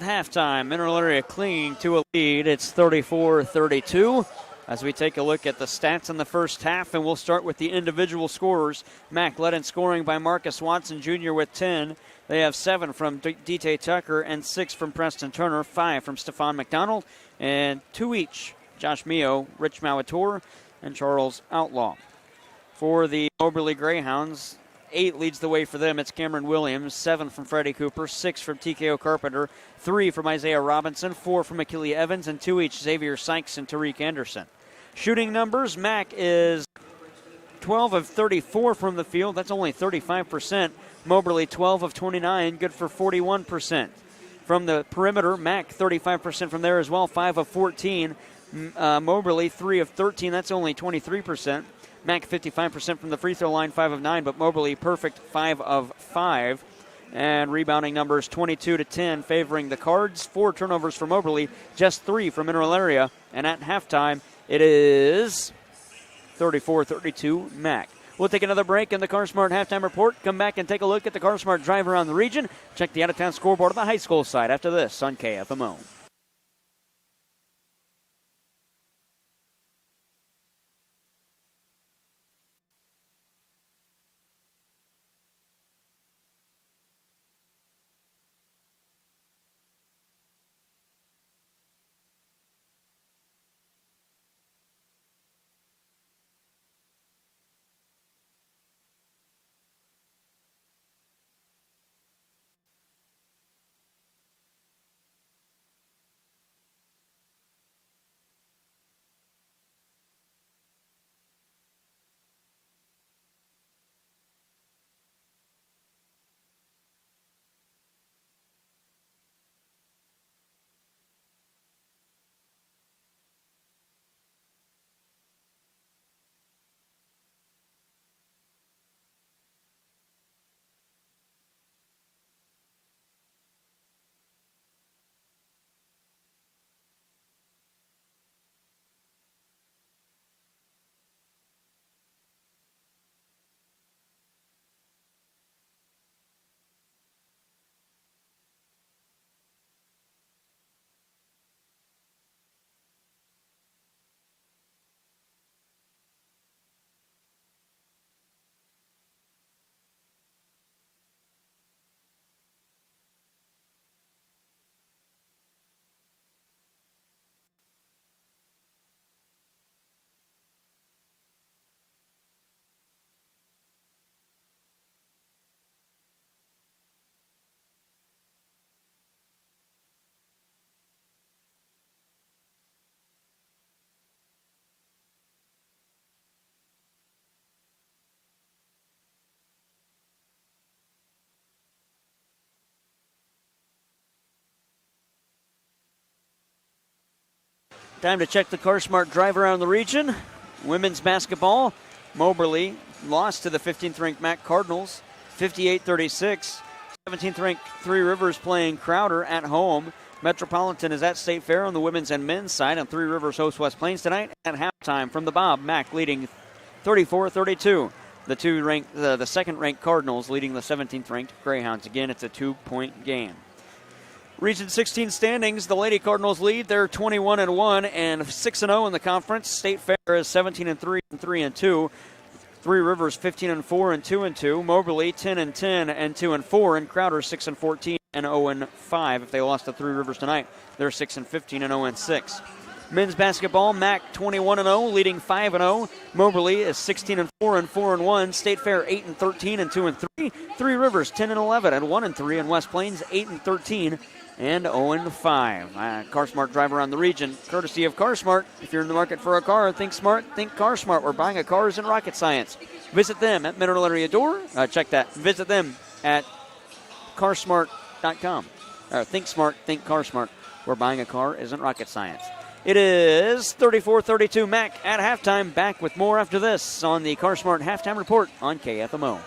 at halftime. Mineral Area clinging to a lead. It's 34-32. As we take a look at the stats in the first half, and we'll start with the individual scorers. Mac led in scoring by Marcus Watson Jr. with 10. They have 7 from D.T. Tucker and 6 from Preston Turner, 5 from Stephon McDonald, and 2 each, Josh Mio, Rich Mauator, and Charles Outlaw. For the Moberly Greyhounds, 8 leads the way for them. It's Cameron Williams, 7 from Freddie Cooper, 6 from TKO Carpenter, 3 from Isaiah Robinson, 4 from Achille Evans, and 2 each, Xavier Sykes and Tariq Anderson. Shooting numbers, Mac is 12 of 34 from the field. That's only 35%. Moberly 12 of 29, good for 41%. From the perimeter, Mac 35% from there as well, 5 of 14. Moberly 3 of 13, that's only 23%. Mac 55% from the free throw line, 5 of 9, but Moberly perfect, 5 of 5. And rebounding numbers 22-10 favoring the Cards. 4 turnovers for Moberly, just 3 from Mineral Area. And at halftime, it is 34-32 Mac. We'll take another break in the CarSmart Halftime Report. Come back and take a look at the CarSmart drive around the region. Check the out-of-town scoreboard of the high school side after this on KFMO. Time to check the CarSmart drive around the region. Women's basketball, Moberly lost to the 15th-ranked Mac Cardinals, 58-36. 17th-ranked Three Rivers playing Crowder at home. Metropolitan is at State Fair on the women's and men's side, and Three Rivers hosts West Plains tonight at halftime. From the Bob, Mac leading 34-32. The second-ranked Cardinals leading the 17th-ranked Greyhounds. Again, it's a 2-point game. Region 16 standings, the Lady Cardinals lead. They're 21-1 and 6-0 in the conference. State Fair is 17-3 and 3-2. Three Rivers 15-4 and 2-2. Moberly 10-10 and 2-4, and Crowder 6-14 and 0-5. If they lost to Three Rivers tonight, they're 6-15 and 0-6. Men's basketball, Mac 21-0, leading 5-0. Moberly is 16-4 and 4-1. State Fair 8-13 and 2-3. Three Rivers 10-11 and 1-3, and West Plains 8-13 and 0-5. CarSmart drive around the region, courtesy of CarSmart. If you're in the market for a car, think smart, think CarSmart. We're buying a car isn't rocket science. Visit them at Mineral Area Door. Check that. Visit them at carsmart.com. Think smart, think CarSmart. We're buying a car isn't rocket science. It is 34-32 Mac at halftime. Back with more after this on the CarSmart Halftime Report on KFMO.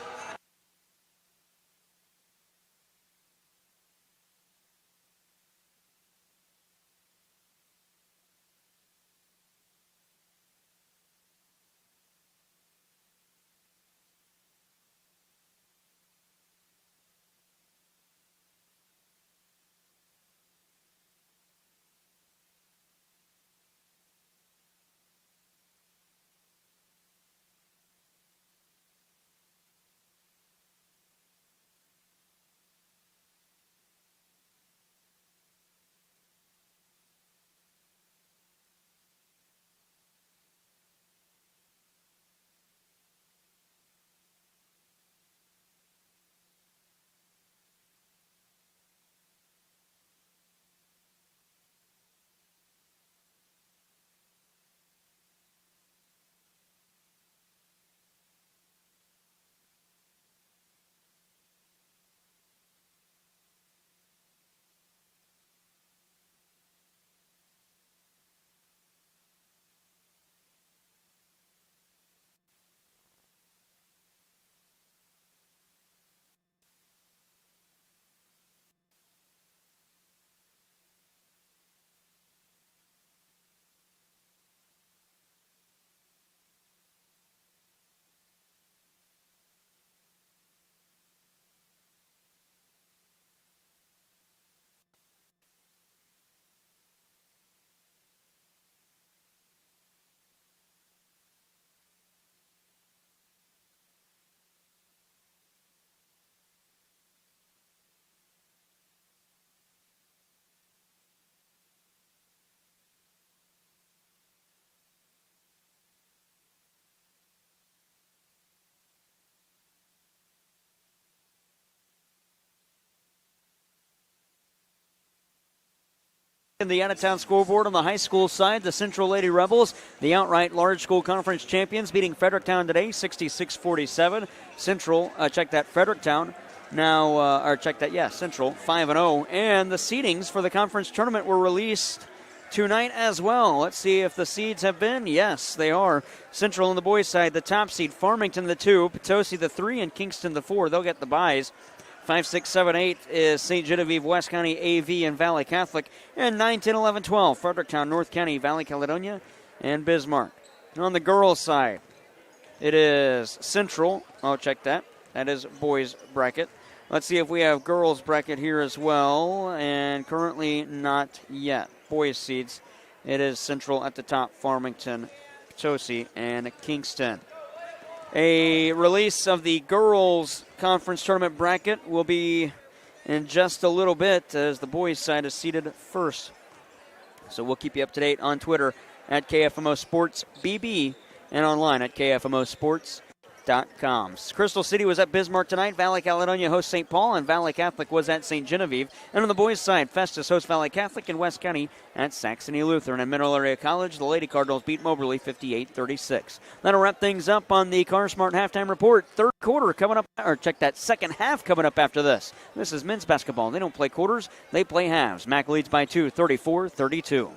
checking the out-of-town scoreboard on the high school side. The Central Lady Rebels, the outright large school conference champions, beating Fredericktown today, 66-47. Central, check that, Fredericktown. Now, Central, 5-0. And the seedings for the conference tournament were released tonight as well. Let's see if the seeds have been. Yes, they are. Central on the boys' side, the top seed, Farmington the 2, Potosi the 3, and Kingston the 4. They'll get the byes. 5, 6, 7, 8 is St. Genevieve, West County, AV, and Valley Catholic. And 9, 10, 11, 12, Fredericktown, North County, Valley Caledonia, and Bismarck. And on the girls' side, it is Central. Oh, check that. That is boys' bracket. Let's see if we have girls' bracket here as well. And currently not yet. Boys' seeds, it is Central at the top, Farmington, Potosi, and Kingston. A release of the girls' conference tournament bracket will be in just a little bit as the boys' side is seated first. So we'll keep you up to date on Twitter at KFMO Sports BB and online at KFMOsports.com. Crystal City was at Bismarck tonight. Valley Caledonia hosts St. Paul, and Valley Catholic was at St. Genevieve. And on the boys' side, Festus hosts Valley Catholic in West County at Saxony Lutheran. And Mineral Area College, the Lady Cardinals beat Moberly 58-36. That'll wrap things up on the CarSmart Halftime Report. Third quarter coming up, or check that, second half coming up after this. This is men's basketball. They don't play quarters, they play halves. Mac leads by 2, 34-32.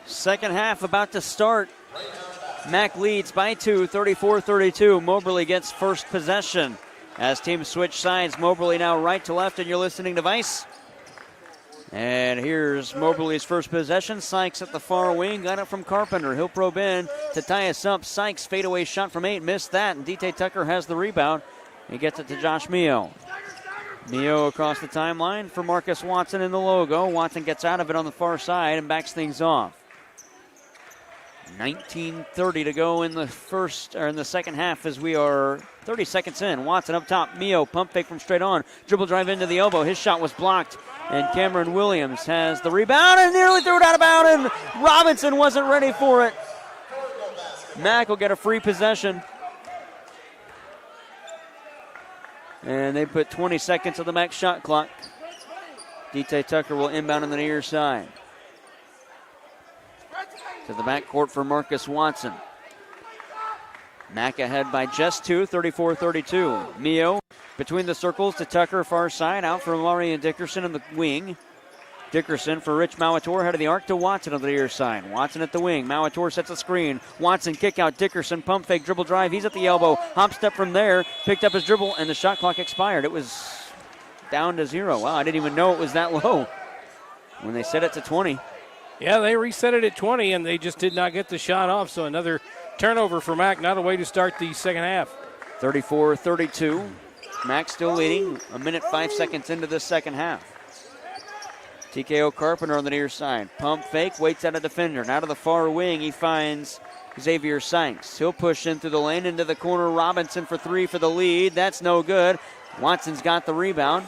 Second half about to start. Mac leads by 2, 34-32. Moberly gets first possession. As teams switch sides, Moberly now right to left, and you're listening to Vice. And here's Moberly's first possession. Sykes at the far wing, got it from Carpenter. He'll probe in to tie us up. Sykes fadeaway shot from 8, missed that, and D.T. Tucker has the rebound. He gets it to Josh Mio. Mio across the timeline for Marcus Watson in the logo. Watson gets out of it on the far side and backs things off. 19:30 to go in the second half as we are 30 seconds in. Watson up top. Mio pump fake from straight on. Dribble drive into the elbow. His shot was blocked. And Cameron Williams has the rebound and nearly threw it out of bounds. And Robinson wasn't ready for it. Mack will get a free possession. And they put 20 seconds on the Mack shot clock. D.T. Tucker will inbound on the near side. To the backcourt for Marcus Watson. Mack ahead by just 2, 34-32. Mio between the circles to Tucker, far side, out for Amari and Dickerson in the wing. Dickerson for Rich Mauator, head of the arc to Watson on the near side. Watson at the wing. Mauator sets a screen. Watson kick out. Dickerson pump fake, dribble drive. He's at the elbow. Hop step from there. Picked up his dribble, and the shot clock expired. It was down to 0. Wow, I didn't even know it was that low when they set it to 20. Yeah, they reset it at 20, and they just did not get the shot off. So another turnover for Mack. Not a way to start the second half. 34-32. Mack still leading. 1:05 into the second half. TKO Carpenter on the near side. Pump fake, waits out a defender. Now to the far wing, he finds Xavier Sykes. He'll push in through the lane into the corner. Robinson for 3 for the lead. That's no good. Watson's got the rebound.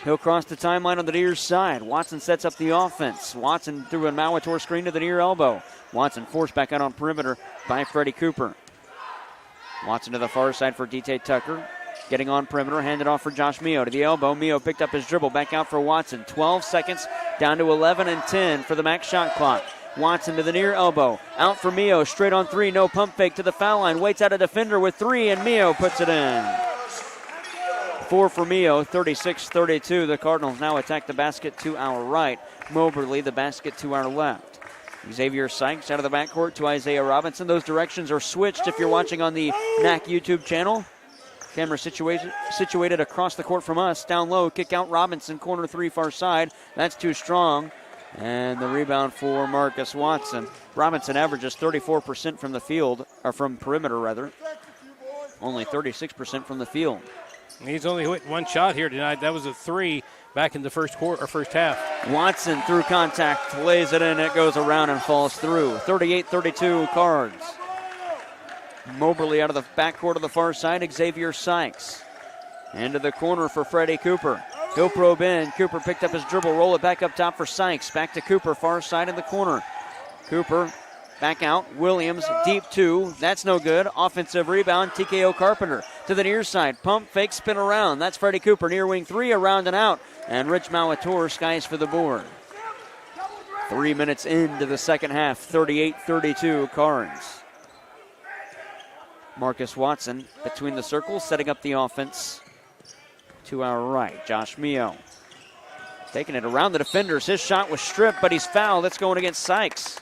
He'll cross the timeline on the near side. Watson sets up the offense. Watson threw a Mauator screen to the near elbow. Watson forced back out on perimeter by Freddie Cooper. Watson to the far side for D.T. Tucker. Getting on perimeter, handed off for Josh Mio to the elbow. Mio picked up his dribble, back out for Watson. 12 seconds, down to 11 and 10 for the Mack shot clock. Watson to the near elbow, out for Mio, straight on 3, no pump fake to the foul line. Waits out a defender with 3, and Mio puts it in. 4 for Mio, 36-32. The Cardinals now attack the basket to our right. Moberly, the basket to our left. Xavier Sykes out of the backcourt to Isaiah Robinson. Those directions are switched if you're watching on the Mack YouTube channel. Camera situated across the court from us. Down low, kick out Robinson, corner 3, far side. That's too strong. And the rebound for Marcus Watson. Robinson averages 34% from the field, or from perimeter rather. Only 36% from the field. He's only hit one shot here tonight. That was a 3 back in the first half. Watson through contact, lays it in. It goes around and falls through. 38-32 Cards. Moberly out of the backcourt of the far side. Xavier Sykes. Into the corner for Freddie Cooper. He'll probe in. Cooper picked up his dribble. Roll it back up top for Sykes. Back to Cooper, far side in the corner. Cooper back out. Williams, deep 2. That's no good. Offensive rebound. TKO Carpenter to the near side. Pump, fake, spin around. That's Freddie Cooper. Near wing 3, around and out. And Rich Mauator skies for the board. 3 minutes into the second half. 38-32 Cards. Marcus Watson between the circles, setting up the offense to our right. Josh Mio taking it around the defenders. His shot was stripped, but he's fouled. It's going against Sykes.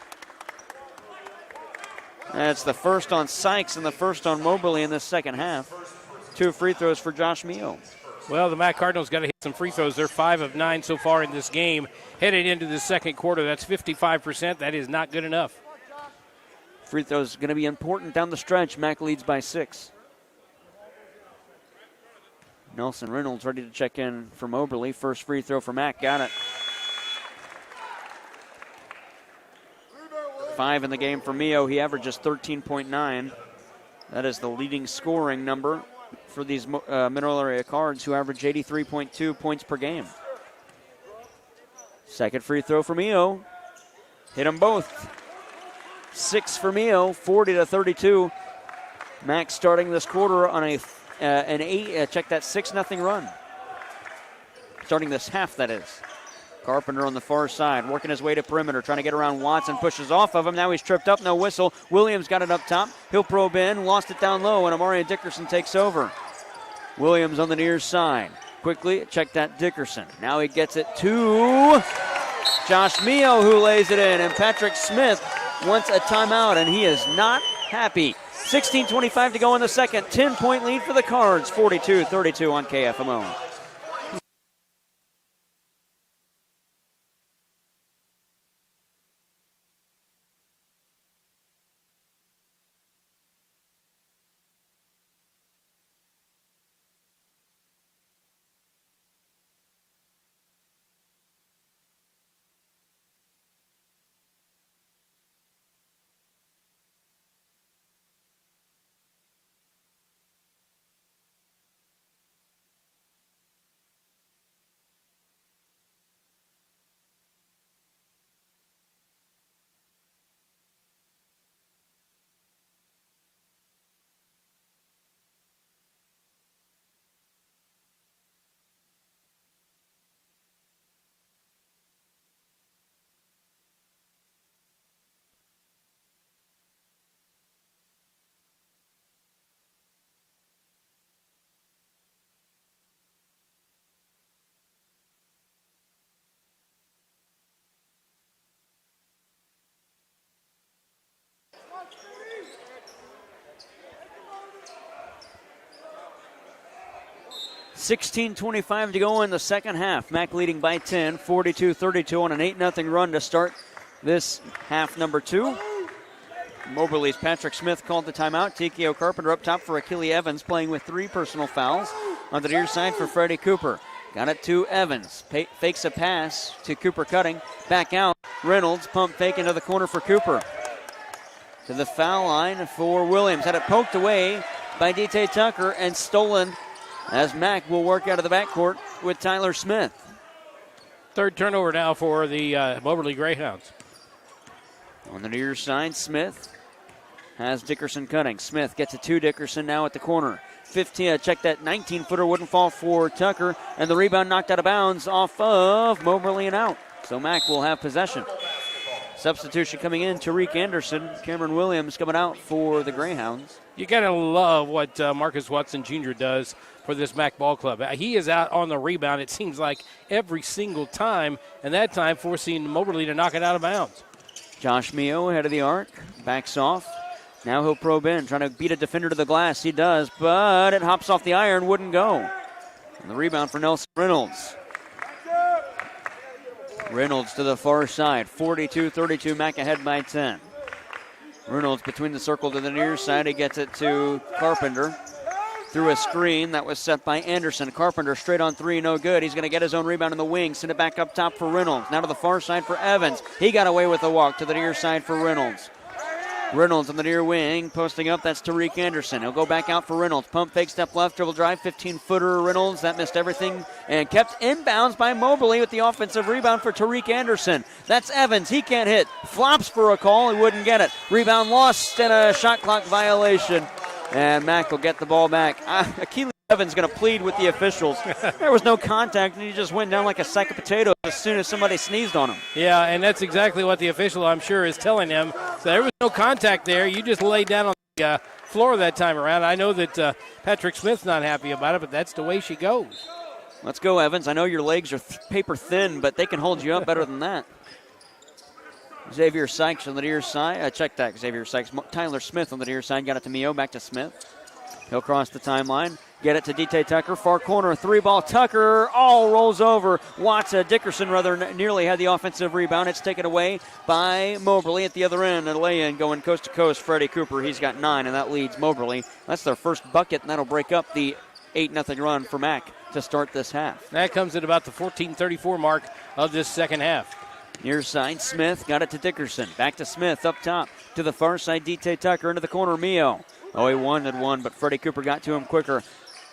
That's the first on Sykes and the first on Moberly in this second half. 2 free throws for Josh Mio. Well, the Mack Cardinals got to hit some free throws. They're 5 of 9 so far in this game. Headed into the second quarter, that's 55%. That is not good enough. Free throws going to be important down the stretch. Mack leads by 6. Nelson Reynolds ready to check in for Moberly. First free throw for Mack. Got it. 5 in the game for Mio. He averages 13.9. That is the leading scoring number for these Mineral Area Cards, who average 83.2 points per game. Second free throw for Mio. Hit them both. 6 for Mio, 40-32. Mack starting this quarter on an 6-0 run. Starting this half, that is. Carpenter on the far side, working his way to perimeter, trying to get around Watson, pushes off of him. Now he's tripped up, no whistle. Williams got it up top. He'll probe in, lost it down low, and Amari Dickerson takes over. Williams on the near side. Quickly check that Dickerson. Now he gets it to Josh Mio, who lays it in, and Patrick Smith wants a timeout, and he is not happy. 16:25 to go in the second. 10-point lead for the Cards, 42-32 on KFMO. 16:25 to go in the second half. Mac leading by 10, 42-32 on an 8-0 run to start this half number 2. Moberly's Patrick Smith called the timeout. TKO Carpenter up top for Achille Evans, playing with 3 personal fouls. On the near side for Freddie Cooper. Got it to Evans. Fakes a pass to Cooper Cutting. Back out. Reynolds pump fake into the corner for Cooper. To the foul line for Williams. Had it poked away by D.T. Tucker and stolen as Mack will work out of the backcourt with Tyler Smith. Third turnover now for the Moberly Greyhounds. On the near side, Smith has Dickerson cutting. Smith gets it to Dickerson now at the corner. 15, check that 19-footer wouldn't fall for Tucker, and the rebound knocked out of bounds off of Moberly and out. So Mack will have possession. Substitution coming in, Tariq Anderson. Cameron Williams coming out for the Greyhounds. You got to love what Marcus Watson Jr. does for this Mac ball club. He is out on the rebound, it seems like, every single time, and that time forcing Moberly to knock it out of bounds. Josh Mio ahead of the arc, backs off. Now he'll probe in, trying to beat a defender to the glass. He does, but it hops off the iron, wouldn't go. And the rebound for Nelson Reynolds. Reynolds to the far side, 42-32, Mac ahead by 10. Reynolds between the circle to the near side. He gets it to Carpenter. Through a screen that was set by Anderson. Carpenter straight on 3, no good. He's going to get his own rebound in the wing. Send it back up top for Reynolds. Now to the far side for Evans. He got away with the walk to the near side for Reynolds. Reynolds on the near wing, posting up. That's Tariq Anderson. He'll go back out for Reynolds. Pump fake, step left, dribble drive, 15-footer Reynolds. That missed everything and kept inbounds by Moberly with the offensive rebound for Tariq Anderson. That's Evans. He can't hit. Flops for a call. He wouldn't get it. Rebound lost and a shot clock violation. And Mack will get the ball back. Achille Evans going to plead with the officials. There was no contact, and he just went down like a sack of potatoes as soon as somebody sneezed on him. Yeah, and that's exactly what the official, I'm sure, is telling him. So there was no contact there. You just laid down on the floor that time around. I know that Patrick Smith's not happy about it, but that's the way she goes. Let's go, Evans. I know your legs are paper thin, but they can hold you up better than that. Xavier Sykes on the near side. Check that, Xavier Sykes. Tyler Smith on the near side. Got it to Mio. Back to Smith. He'll cross the timeline. Get it to D.T. Tucker. Far corner. 3-ball. Tucker all rolls over. Dickerson rather nearly had the offensive rebound. It's taken away by Moberly at the other end. A lay-in going coast to coast. Freddie Cooper. He's got 9, and that leads Moberly. That's their first bucket, and that'll break up the 8-0 run for Mack to start this half. That comes at about the 14:34 mark of this second half. Near side, Smith got it to Dickerson. Back to Smith up top. To the far side, D.T. Tucker into the corner, Mio. Oh, he wanted one, but Freddie Cooper got to him quicker.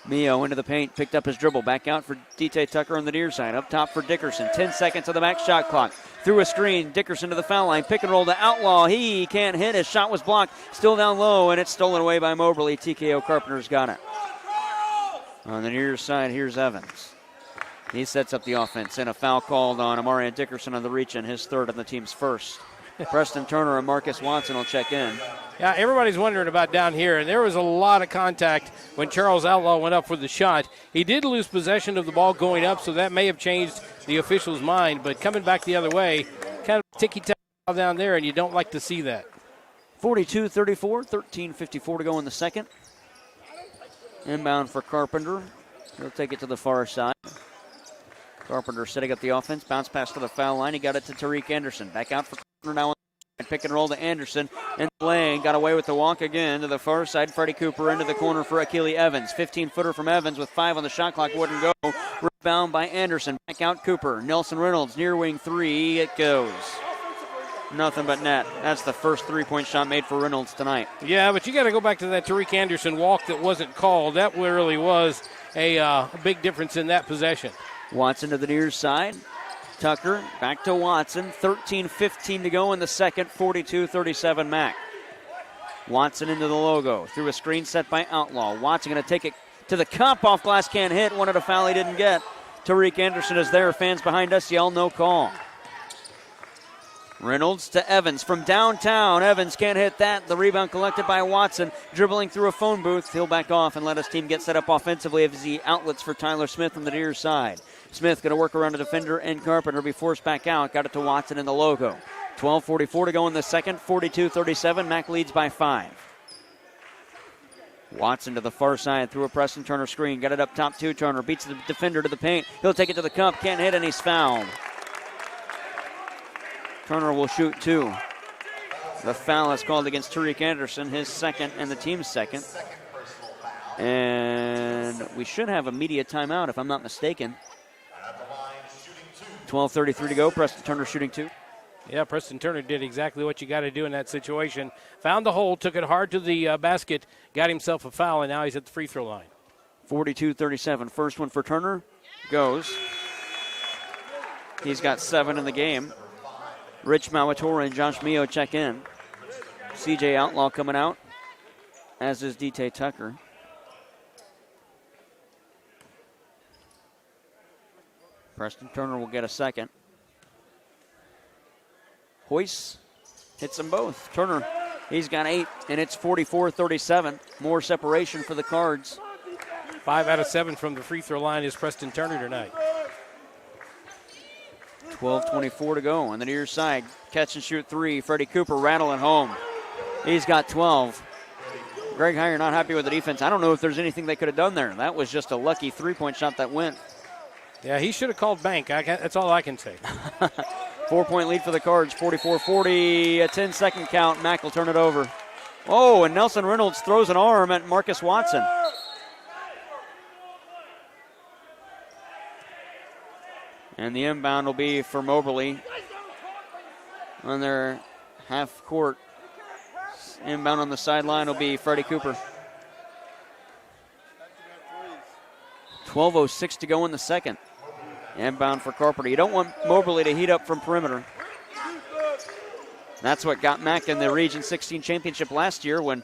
Mio into the paint, picked up his dribble. Back out for D.T. Tucker on the near side. Up top for Dickerson. 10 seconds on the back shot clock. Through a screen, Dickerson to the foul line. Pick and roll to Outlaw. He can't hit. His shot was blocked. Still down low, and it's stolen away by Moberly. TKO Carpenter's got it. On the near side, here's Evans. He sets up the offense, and a foul called on Amarian Dickerson on the reach, and his third and the team's first. Preston Turner and Marcus Watson will check in. Yeah, everybody's wondering about down here, and there was a lot of contact when Charles Outlaw went up for the shot. He did lose possession of the ball going up, so that may have changed the official's mind, but coming back the other way, kind of ticky-tack down there, and you don't like to see that. 42-34, 13:54 to go in the second. Inbound for Carpenter. He'll take it to the far side. Carpenter setting up the offense. Bounce pass to the foul line. He got it to Tariq Anderson. Back out for Carpenter now. Pick and roll to Anderson. And Lane got away with the walk again to the far side. Freddie Cooper into the corner for Achille Evans. 15-footer from Evans with 5 on the shot clock. Wouldn't go. Rebound by Anderson. Back out Cooper. Nelson Reynolds near wing 3. It goes. Nothing but net. That's the first 3-point shot made for Reynolds tonight. Yeah, but you got to go back to that Tariq Anderson walk that wasn't called. That really was a big difference in that possession. Watson to the near side. Tucker back to Watson. 13:15 to go in the second. 42-37 Mac. Watson into the logo. Through a screen set by Outlaw. Watson going to take it to the cup. Off glass, can't hit. Wanted a foul he didn't get. Tariq Anderson is there. Fans behind us yell no call. Reynolds to Evans from downtown. Evans can't hit that. The rebound collected by Watson. Dribbling through a phone booth. He'll back off and let his team get set up offensively as the outlets for Tyler Smith on the near side. Smith going to work around a defender and Carpenter. Be forced back out. Got it to Watson in the logo. 12:44 to go in the second. 42-37. Mac leads by 5. Watson to the far side through a Preston Turner screen. Got it up top to Turner. Beats the defender to the paint. He'll take it to the cup. Can't hit and he's fouled. Turner will shoot 2. The foul is called against Tariq Anderson, his second and the team's second. And we should have a media timeout if I'm not mistaken. 12:33 to go. Preston Turner shooting 2. Yeah, Preston Turner did exactly what you got to do in that situation. Found the hole, took it hard to the basket, got himself a foul, and now he's at the free throw line. 42-37. First one for Turner goes. He's got 7 in the game. Rich Mauatora and Josh Mio check in. CJ Outlaw coming out, as is DT Tucker. Preston Turner will get a second. Hoyce hits them both. Turner, he's got 8, and it's 44-37. More separation for the Cards. 5 out of 7 from the free throw line is Preston Turner tonight. 12:24 to go on the near side. Catch and shoot 3. Freddie Cooper rattling home. He's got 12. Greg Heyer not happy with the defense. I don't know if there's anything they could have done there. That was just a lucky 3-point shot that went. Yeah, he should have called bank. That's all I can say. 4-point lead for the Cards, 44-40, a 10-second count. Mack will turn it over. Oh, and Nelson Reynolds throws an arm at Marcus Watson. And the inbound will be for Moberly on their half court. Inbound on the sideline will be Freddie Cooper. 12:06 to go in the second. Inbound for Carpenter. You don't want Moberly to heat up from perimeter. That's what got Mack in the Region 16 championship last year when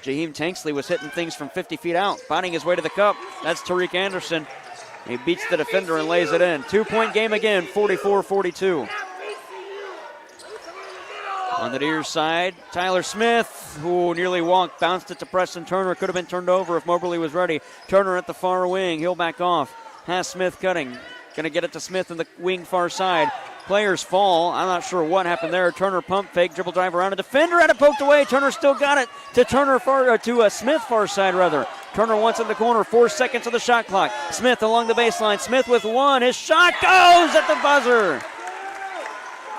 Jaheim Tanksley was hitting things from 50 feet out, finding his way to the cup. That's Tariq Anderson. He beats the defender and lays it in. 2-point game again, 44-42. On the near side, Tyler Smith, who nearly walked, bounced it to Preston Turner. Could have been turned over if Moberly was ready. Turner at the far wing. He'll back off. Has Smith cutting. Going to get it to Smith in the wing far side. Players fall. I'm not sure what happened there. Turner pump fake, dribble drive around a defender, had it poked away. Turner still got it to Smith far side rather. Turner once in the corner. 4 seconds of the shot clock. Smith along the baseline. Smith with 1. His shot goes at the buzzer.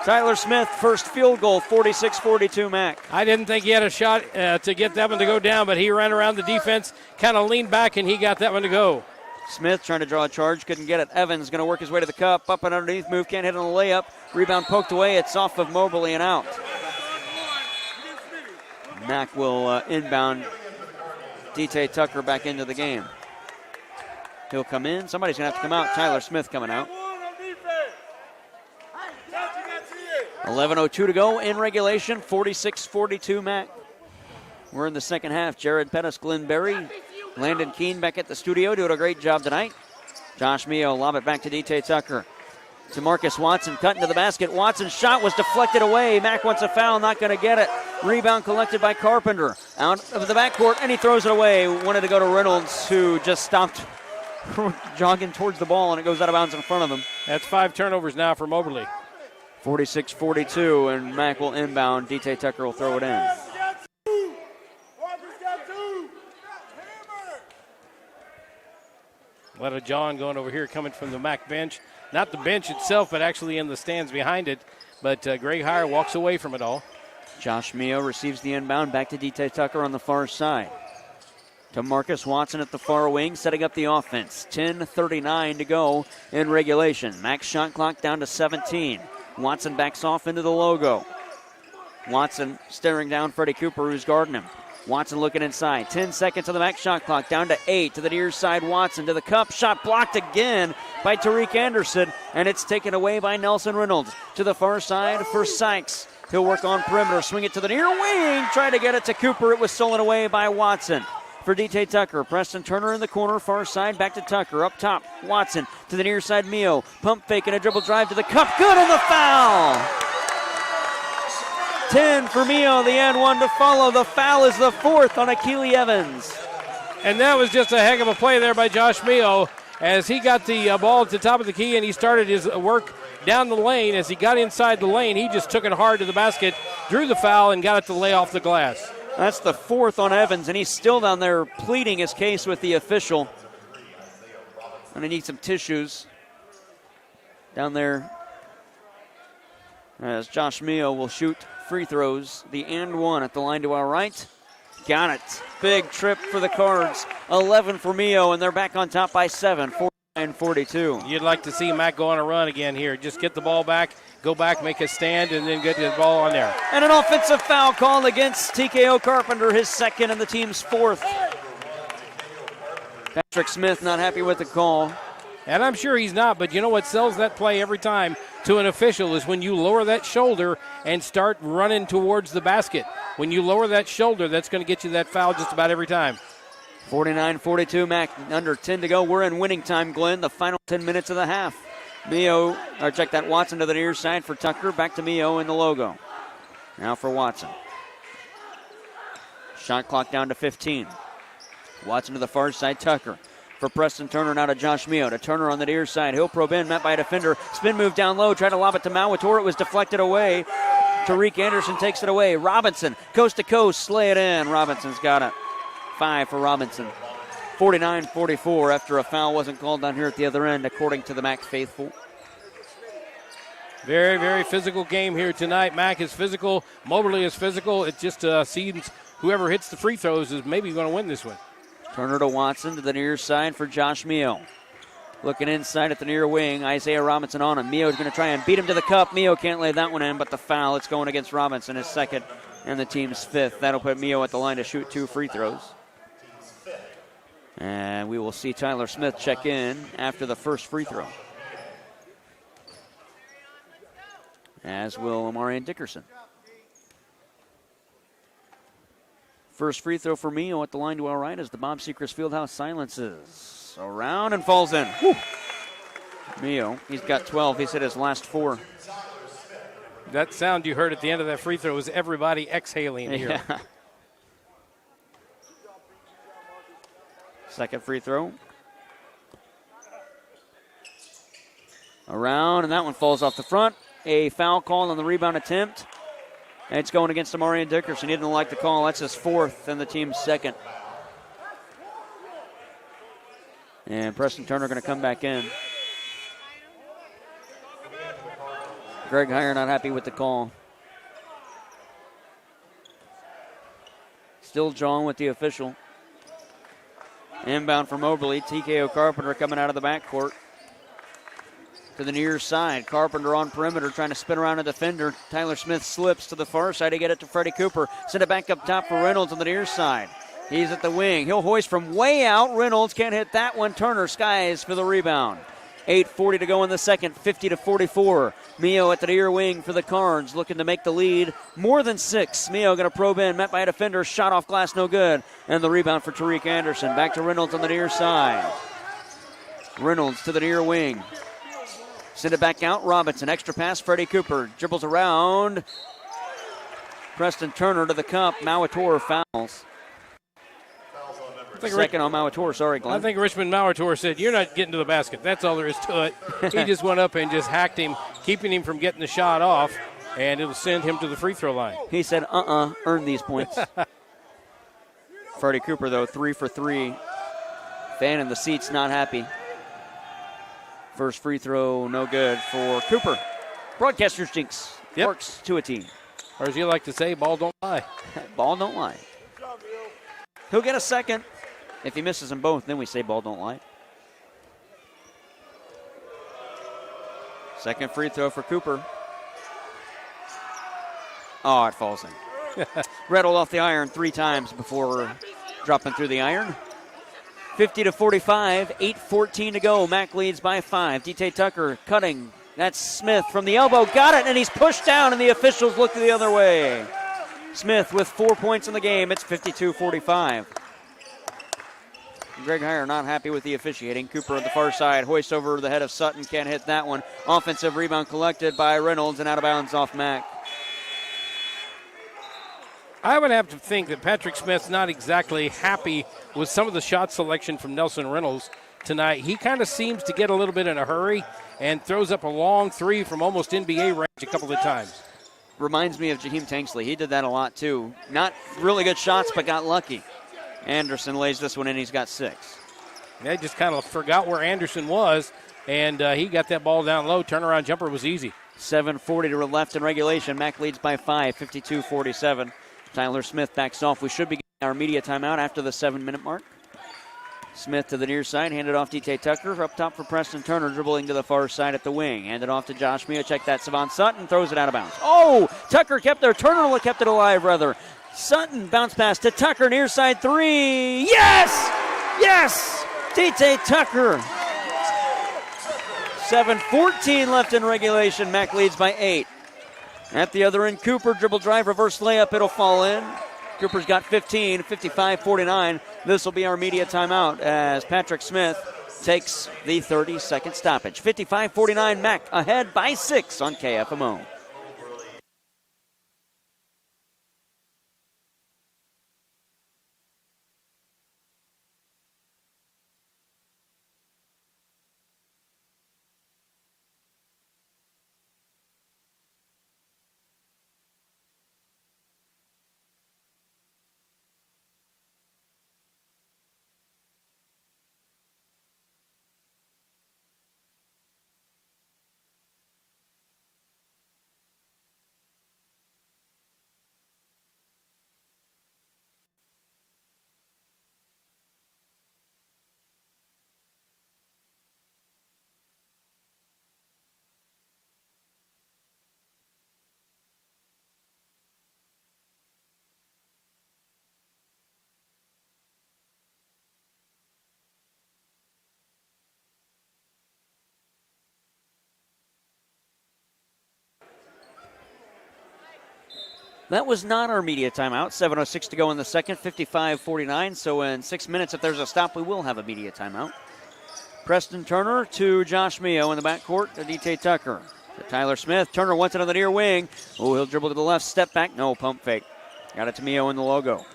Tyler Smith, first field goal, 46-42 Mack. I didn't think he had a shot to get that one to go down, but he ran around the defense, kind of leaned back, and he got that one to go. Smith trying to draw a charge, couldn't get it. Evans going to work his way to the cup, up and underneath move, can't hit on the layup. Rebound poked away, it's off of Moberly and out. Mack will inbound DT Tucker back into the game. He'll come in, somebody's going to have to come out. Tyler Smith coming out. 11:02 to go in regulation, 46-42 Mack. We're in the second half. Jared Pettis, Glenn Berry, Landon Keene back at the studio doing a great job tonight. Josh Mio lob it back to DT Tucker. To Marcus Watson, cutting to the basket. Watson's shot was deflected away. Mack wants a foul, not going to get it. Rebound collected by Carpenter. Out of the backcourt, and he throws it away. Wanted to go to Reynolds, who just stopped jogging towards the ball, and it goes out of bounds in front of him. That's 5 turnovers now for Moberly. 46-42, and Mack will inbound. DT Tucker will throw it in. Letta John going over here, coming from the Mack bench. Not the bench itself, but actually in the stands behind it. But Greg Heyer walks away from it all. Josh Mio receives the inbound back to DT Tucker on the far side. To Marcus Watson at the far wing, setting up the offense. 10:39 to go in regulation. Mack's shot clock down to 17. Watson backs off into the logo. Watson staring down Freddie Cooper, who's guarding him. Watson looking inside. 10 seconds on the Mack shot clock. Down to 8 to the near side. Watson to the cup. Shot blocked again by Tariq Anderson, and it's taken away by Nelson Reynolds. To the far side for Sykes. He'll work on perimeter. Swing it to the near wing. Try to get it to Cooper. It was stolen away by Watson. For DT Tucker, Preston Turner in the corner, far side, back to Tucker, up top, Watson to the near side, Mio, pump fake and a dribble drive to the cup, good on the foul! 10 for Mio, the and 1 to follow. The foul is the 4th on Akili Evans. And that was just a heck of a play there by Josh Mio as he got the ball at the top of the key and he started his work down the lane. As he got inside the lane, he just took it hard to the basket, drew the foul, and got it to lay off the glass. That's the fourth on Evans, and he's still down there pleading his case with the official. And he needs some tissues down there as Josh Mio will shoot free throws. The and one at the line to our right. Got it. Big trip for the Cards. 11 for Mio, and they're back on top by 7, 49-42. You'd like to see Mac go on a run again here. Just get the ball back, go back, make a stand, and then get the ball on there. And an offensive foul called against TKO Carpenter, his second and the team's fourth. Patrick Smith not happy with the call. And I'm sure he's not, but you know what sells that play every time to an official is when you lower that shoulder and start running towards the basket. When you lower that shoulder, that's going to get you that foul just about every time. 49-42, Mac, under 10 to go. We're in winning time, Glenn, the final 10 minutes of the half. Check that, Watson to the near side for Tucker. Back to Mio in the logo. Now for Watson. Shot clock down to 15. Watson to the far side, Tucker. For Preston Turner, now to Josh Mio. To Turner on the near side. He'll probe in, met by a defender. Spin move down low, try to lob it to Mauator. It was deflected away. Tariq Anderson takes it away. Robinson, coast to coast, slay it in. Robinson's got it. 5 for Robinson. 49-44 after a foul wasn't called down here at the other end, according to the Mac faithful. Very, very physical game here tonight. Mac is physical. Moberly is physical. It just seems whoever hits the free throws is maybe going to win this one. Turner to Watson to the near side for Josh Mio. Looking inside at the near wing, Isaiah Robinson on him. Mio's going to try and beat him to the cup. Mio can't lay that one in, but the foul, it's going against Robinson, his second and the team's fifth. That'll put Mio at the line to shoot 2 free throws. And we will see Tyler Smith check in after the first free throw. As will Amarian Dickerson. First free throw for Mio at the line to our right as the Bob Sechrist Fieldhouse silences. Around and falls in. Whew. Mio, he's got 12. He's hit his last 4. That sound you heard at the end of that free throw was everybody exhaling here. Yeah. Second free throw. Around, and that one falls off the front. A foul call on the rebound attempt. And it's going against Amarian Dickerson. He didn't like the call. That's his 4th and the team's 2nd. And Preston Turner going to come back in. Greg Heyer not happy with the call. Still John with the official. Inbound from Moberly. TKO Carpenter coming out of the backcourt. To the near side. Carpenter on perimeter trying to spin around a defender. Tyler Smith slips to the far side to get it to Freddie Cooper. Send it back up top for Reynolds on the near side. He's at the wing. He'll hoist from way out. Reynolds can't hit that one. Turner skies for the rebound. 8:40 to go in the second, 50-44. Mio at the near wing for the Cards, looking to make the lead more than 6. Mio going to probe in, met by a defender, shot off glass, no good. And the rebound for Tariq Anderson. Back to Reynolds on the near side. Reynolds to the near wing. Send it back out, Robinson. Extra pass, Freddie Cooper. Dribbles around. Preston Turner to the cup. Mauator fouls. Second on Mauator, sorry, Glenn. I think Richmond Mauator said, "You're not getting to the basket." That's all there is to it. He just went up and just hacked him, keeping him from getting the shot off, and it'll send him to the free throw line. He said, earn these points. Freddie Cooper, though, 3 for 3. Fan in the seats, not happy. First free throw, no good for Cooper. Broadcaster's jinx. Yep. Works to a team. Or as you like to say, ball don't lie. Ball don't lie. He'll get a second. If he misses them both, then we say ball don't lie. Second free throw for Cooper. Oh, it falls in. Rattled off the iron 3 times before dropping through the iron. 50-45, 8:14 to go. Mac leads by 5. D.T. Tucker cutting. That's Smith from the elbow. Got it, and he's pushed down, and the officials look the other way. Smith with 4 points in the game. It's 52-45. Greg Heyer not happy with the officiating. Cooper on the far side. Hoist over the head of Sutton. Can't hit that one. Offensive rebound collected by Reynolds and out of bounds off Mac. I would have to think that Patrick Smith's not exactly happy with some of the shot selection from Nelson Reynolds tonight. He kind of seems to get a little bit in a hurry and throws up a long 3 from almost NBA range a couple of times. reminds me of Jaheim Tanksley. He did that a lot too. Not really good shots, but got lucky. Anderson lays this one in. He's got 6. They just kind of forgot where Anderson was, and he got that ball down low. Turnaround jumper was easy. 7:40 to left in regulation. Mac leads by 5, 52-47. Tyler Smith backs off. We should be getting our media timeout after the 7-minute mark. Smith to the near side, handed off DT Tucker. Up top for Preston Turner, dribbling to the far side at the wing. Handed off to Josh Mio. Check that. Savon Sutton throws it out of bounds. Oh! Tucker kept there. Turner kept it alive, rather. Sutton bounce pass to Tucker, near side 3. Yes! Yes! DT Tucker. 7:14 left in regulation. Mac leads by 8. At the other end, Cooper, dribble drive, reverse layup. It'll fall in. Cooper's got 15, 55-49. This will be our media timeout as Patrick Smith takes the 30-second stoppage. 55-49, Mac ahead by 6 on KFMO. That was not our media timeout. 7:06 to go in the second, 55-49. So in 6 minutes, if there's a stop, we will have a media timeout. Preston Turner to Josh Mio in the backcourt to DT Tucker. To Tyler Smith. Turner wants it on the near wing. Oh, he'll dribble to the left, step back. No, pump fake. Got it to Mio in the logo.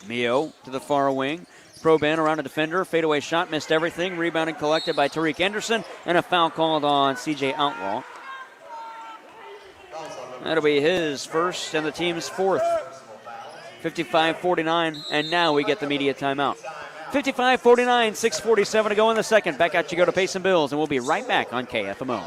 Mio to the far wing. Proban around a defender. Fadeaway shot, missed everything. Rebounded, collected by Tariq Anderson. And a foul called on CJ Outlaw. That'll be his first and the team's 4th. 55-49, and now we get the media timeout. 55-49, 6:47 to go in the second. Back out you go to Payson Bills, and we'll be right back on KFMO.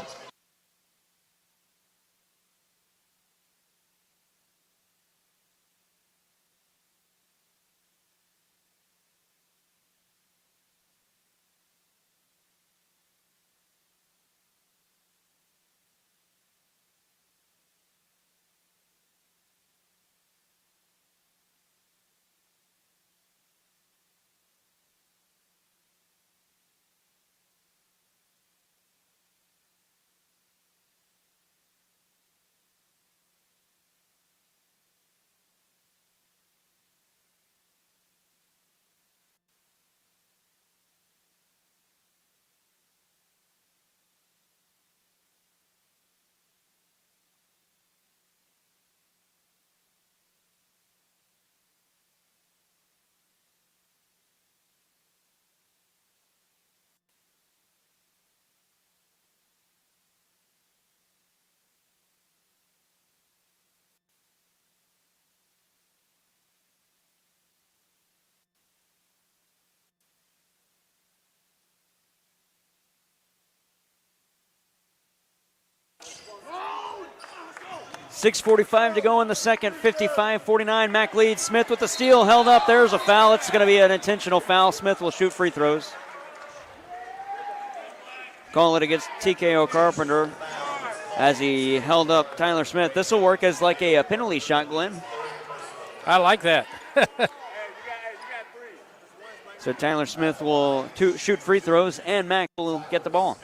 .6:45 to go in the second, 55-49. Mac leads. Smith with the steal, held up. There's a foul. It's going to be an intentional foul. Smith will shoot free throws. Call it against TKO Carpenter as he held up Tyler Smith. This will work as like a penalty shot, Glenn. I like that. So Tyler Smith will shoot free throws, and Mac will get the ball.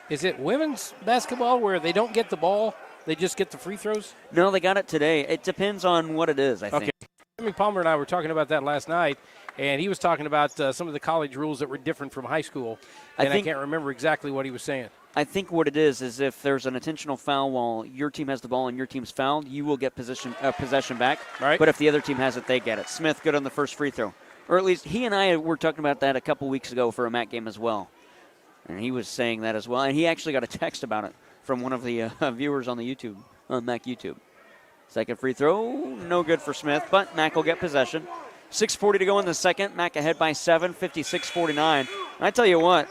Is it women's basketball where they don't get the ball, they just get the free throws? No, they got it today. It depends on what it is, I think. Okay. Jimmy Palmer and I were talking about that last night, and he was talking about some of the college rules that were different from high school, and I can't remember exactly what he was saying. I think what it is if there's an intentional foul while your team has the ball and your team's fouled, you will get possession back. Right. But if the other team has it, they get it. Smith good on the first free throw. Or at least he and I were talking about that a couple weeks ago for a MAC game as well. And he was saying that as well. And he actually got a text about it from one of the viewers on the YouTube, on Mac YouTube. Second free throw, no good for Smith, but Mac will get possession. 6:40 to go in the second. Mac ahead by 7, 56-49. I tell you what,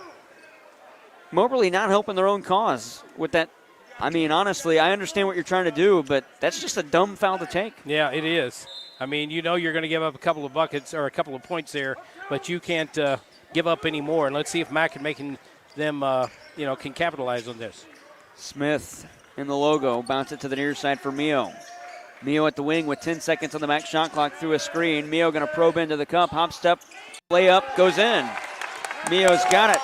Moberly not helping their own cause with that. I mean, honestly, I understand what you're trying to do, but that's just a dumb foul to take. Yeah, it is. I mean, you know you're going to give up a couple of buckets or a couple of points there, but you can't give up any more. And let's see if Mac can make them, can capitalize on this. Smith in the logo, bounce it to the near side for Mio. Mio at the wing with 10 seconds on the Mac shot clock through a screen. Mio going to probe into the cup, hop step, layup, goes in. Mio's got it.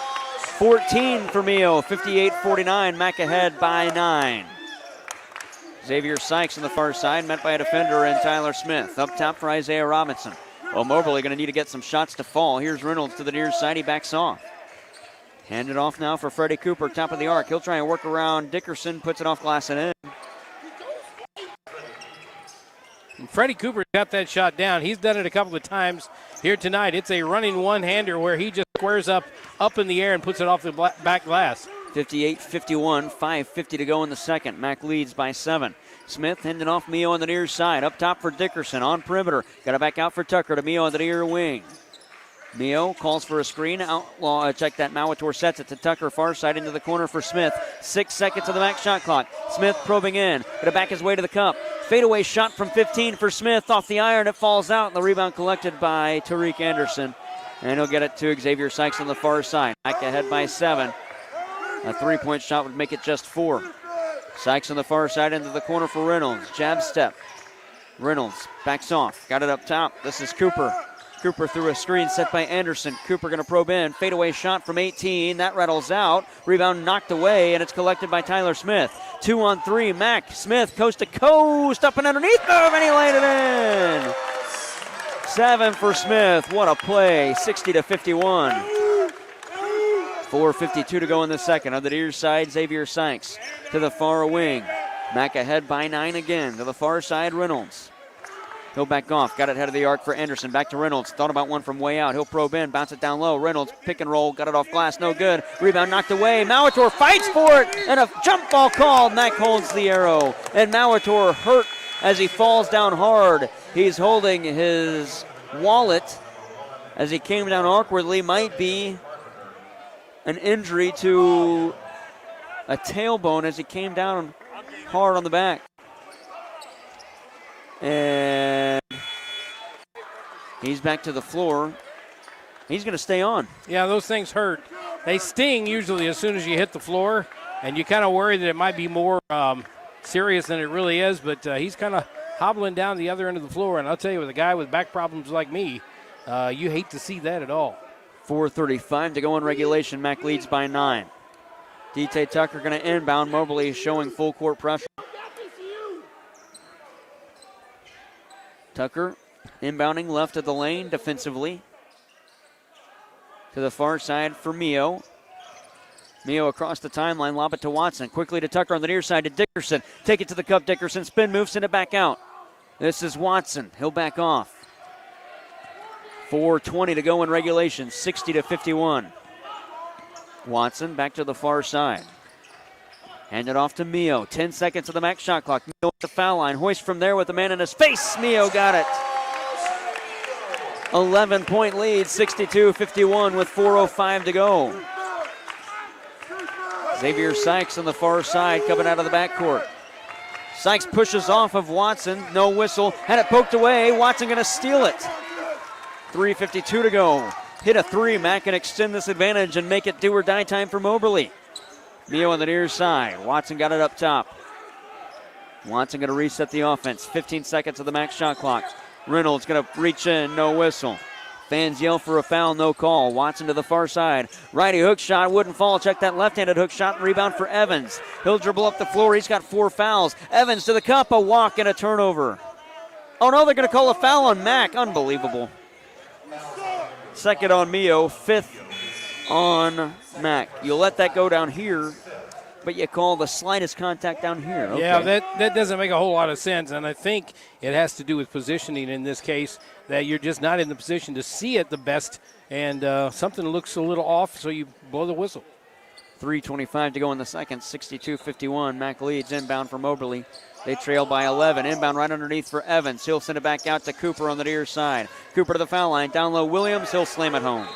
14 for Mio, 58-49, Mac ahead by 9. Xavier Sykes on the far side, met by a defender in Tyler Smith. Up top for Isaiah Robinson. Well, Moberly going to need to get some shots to fall. Here's Reynolds to the near side, he backs off. Hand it off now for Freddie Cooper, top of the arc. He'll try and work around Dickerson, puts it off glass and in. And Freddie Cooper got that shot down. He's done it a couple of times here tonight. It's a running one-hander where he just squares up in the air and puts it off the back glass. 58-51, 5:50 to go in the second. Mac leads by 7. Smith handing off Mio on the near side. Up top for Dickerson on perimeter. Got it back out for Tucker to Mio on the near wing. Mio calls for a screen. Outlaw, check that. Molitor sets it to Tucker, far side into the corner for Smith. 6 seconds of the Mac shot clock. Smith probing in. Gonna back his way to the cup. Fadeaway shot from 15 for Smith. Off the iron, it falls out. And the rebound collected by Tariq Anderson. And he'll get it to Xavier Sykes on the far side. Mac ahead by 7. A three-point shot would make it just 4. Sykes on the far side into the corner for Reynolds. Jab step. Reynolds backs off. Got it up top. This is Cooper. Cooper through a screen set by Anderson. Cooper going to probe in. Fadeaway shot from 18. That rattles out. Rebound knocked away, and it's collected by Tyler Smith. 2 on 3. Mac. Smith coast to coast. Up and underneath move, and he laid it in. 7 for Smith. What a play. 60-51. 4:52 to go in the second. On the near side, Xavier Sykes to the far wing. Mac ahead by 9 again. To the far side, Reynolds. He'll back off. Got it head of the arc for Anderson. Back to Reynolds. Thought about one from way out. He'll probe in. Bounce it down low. Reynolds pick and roll. Got it off glass. No good. Rebound knocked away. Molitor fights for it. And a jump ball called. Mac holds the arrow. And Molitor hurt as he falls down hard. He's holding his wallet as he came down awkwardly. Might be an injury to a tailbone as he came down hard on the back. And he's back to the floor. He's going to stay on. Yeah, those things hurt. They sting usually as soon as you hit the floor, and you kind of worry that it might be more serious than it really is, but he's kind of hobbling down the other end of the floor, and I'll tell you, with a guy with back problems like me, you hate to see that at all. 4:35 to go in regulation. Mac leads by 9. D.T. Tucker going to inbound. Moberly showing full court pressure. Tucker inbounding left of the lane defensively. To the far side for Mio. Mio across the timeline, lob it to Watson. Quickly to Tucker on the near side to Dickerson. Take it to the cup, Dickerson. Spin move, send it back out. This is Watson. He'll back off. 4:20 to go in regulation, 60-51. Watson back to the far side. Hand it off to Mio. 10 seconds of the Mac shot clock. Mio at the foul line. Hoist from there with the man in his face. Mio got it. 11-point lead, 62-51 with 4:05 to go. Xavier Sykes on the far side coming out of the backcourt. Sykes pushes off of Watson. No whistle. Had it poked away. Watson going to steal it. 3:52 to go. Hit a 3. Mac can extend this advantage and make it do or die time for Moberly. Mio on the near side. Watson got it up top. Watson going to reset the offense. 15 seconds of the Mac shot clock. Reynolds going to reach in. No whistle. Fans yell for a foul. No call. Watson to the far side. Righty hook shot. Wouldn't fall. Check that left-handed hook shot. Rebound for Evans. He'll dribble up the floor. He's got 4 fouls. Evans to the cup. A walk and a turnover. Oh, no. They're going to call a foul on Mac. Unbelievable. Second on Mio. 5th on Mac. You'll let that go down here, but you call the slightest contact down here. Okay. Yeah, that doesn't make a whole lot of sense, and I think it has to do with positioning in this case, that you're just not in the position to see it the best, and something looks a little off, so you blow the whistle. 3:25 to go in the second. 62-51. Mac leads inbound for Moberly. They trail by 11. Inbound right underneath for Evans. He'll send it back out to Cooper on the near side. Cooper to the foul line. Down low, Williams. He'll slam it home.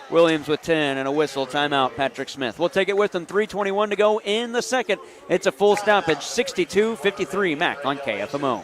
Williams with 10 and a whistle. Timeout, Patrick Smith. We'll take it with them. 3:21 to go in the second. It's a full stoppage. 62-53. Mac on KFMO.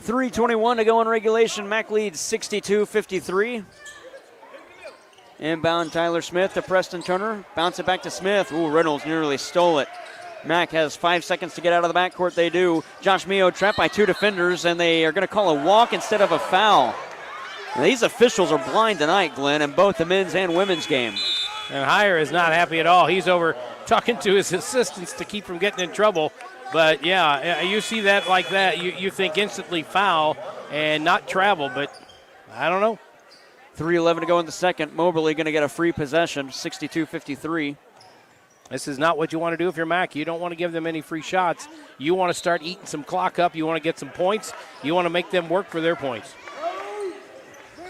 .321 to go in regulation. Mac leads 62-53. Inbound Tyler Smith to Preston Turner. Bounce it back to Smith. Ooh, Reynolds nearly stole it. Mac has 5 seconds to get out of the backcourt. They do. Josh Mio trapped by 2 defenders, and they are going to call a walk instead of a foul. And these officials are blind tonight, Glenn, in both the men's and women's game. And Heyer is not happy at all. He's over talking to his assistants to keep from getting in trouble. But, yeah, you see that like that, you think instantly foul and not travel, but I don't know. 3:11 to go in the second. Moberly going to get a free possession, 62-53. This is not what you want to do if you're Mac. You don't want to give them any free shots. You want to start eating some clock up. You want to get some points. You want to make them work for their points.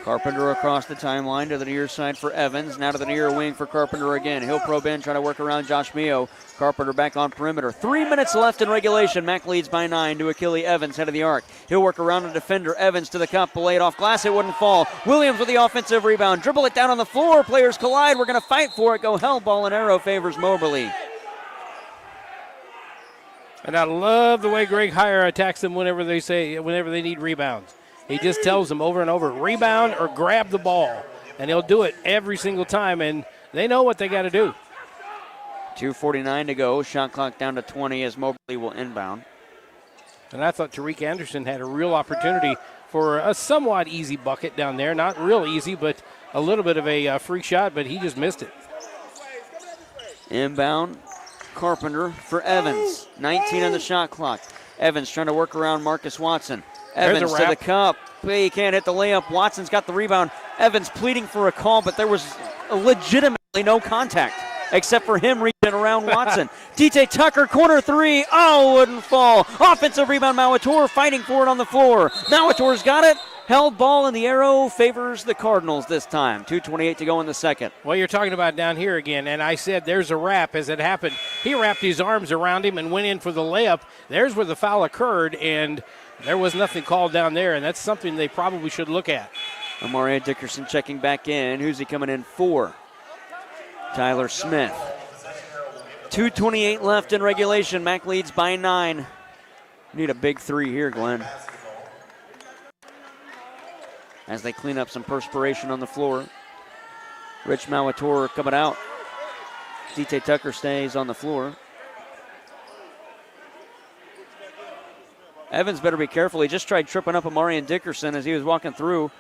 Carpenter across the timeline to the near side for Evans. Now to the near wing for Carpenter again. He'll probe in, try to work around Josh Mio. Carpenter back on perimeter. 3 minutes left in regulation. Mac leads by 9 to Achille Evans, head of the arc. He'll work around a defender. Evans to the cup, lay it off glass. It wouldn't fall. Williams with the offensive rebound. Dribble it down on the floor. Players collide. We're going to fight for it. Go hell. Ball and arrow favors Moberly. And I love the way Greg Heyer attacks them whenever they need rebounds. He just tells them over and over, rebound or grab the ball. And he'll do it every single time, and they know what they got to do. 2:49 to go. Shot clock down to 20 as Moberly will inbound. And I thought Tariq Anderson had a real opportunity for a somewhat easy bucket down there. Not real easy, but a little bit of a free shot, but he just missed it. Inbound, Carpenter for Evans. 19 on the shot clock. Evans trying to work around Marcus Watson. Evans to the cup. He can't hit the layup. Watson's got the rebound. Evans pleading for a call, but there was legitimately no contact except for him reaching around Watson. DJ Tucker, corner three. Oh, wouldn't fall. Offensive rebound, Mauator fighting for it on the floor. Mauator's got it. Held ball, and the arrow favors the Cardinals this time. 2:28 to go in the second. Well, you're talking about down here again, and I said there's a wrap as it happened. He wrapped his arms around him and went in for the layup. There's where the foul occurred, and there was nothing called down there, and that's something they probably should look at. Amari Dickerson checking back in. Who's he coming in for? Tyler Smith. 2:28 left in regulation. Mac leads by 9. Need a big three here, Glenn. As they clean up some perspiration on the floor. Rich Mauator coming out. DJ Tucker stays on the floor. Evans better be careful. He just tried tripping up Amari Dickerson as he was walking through.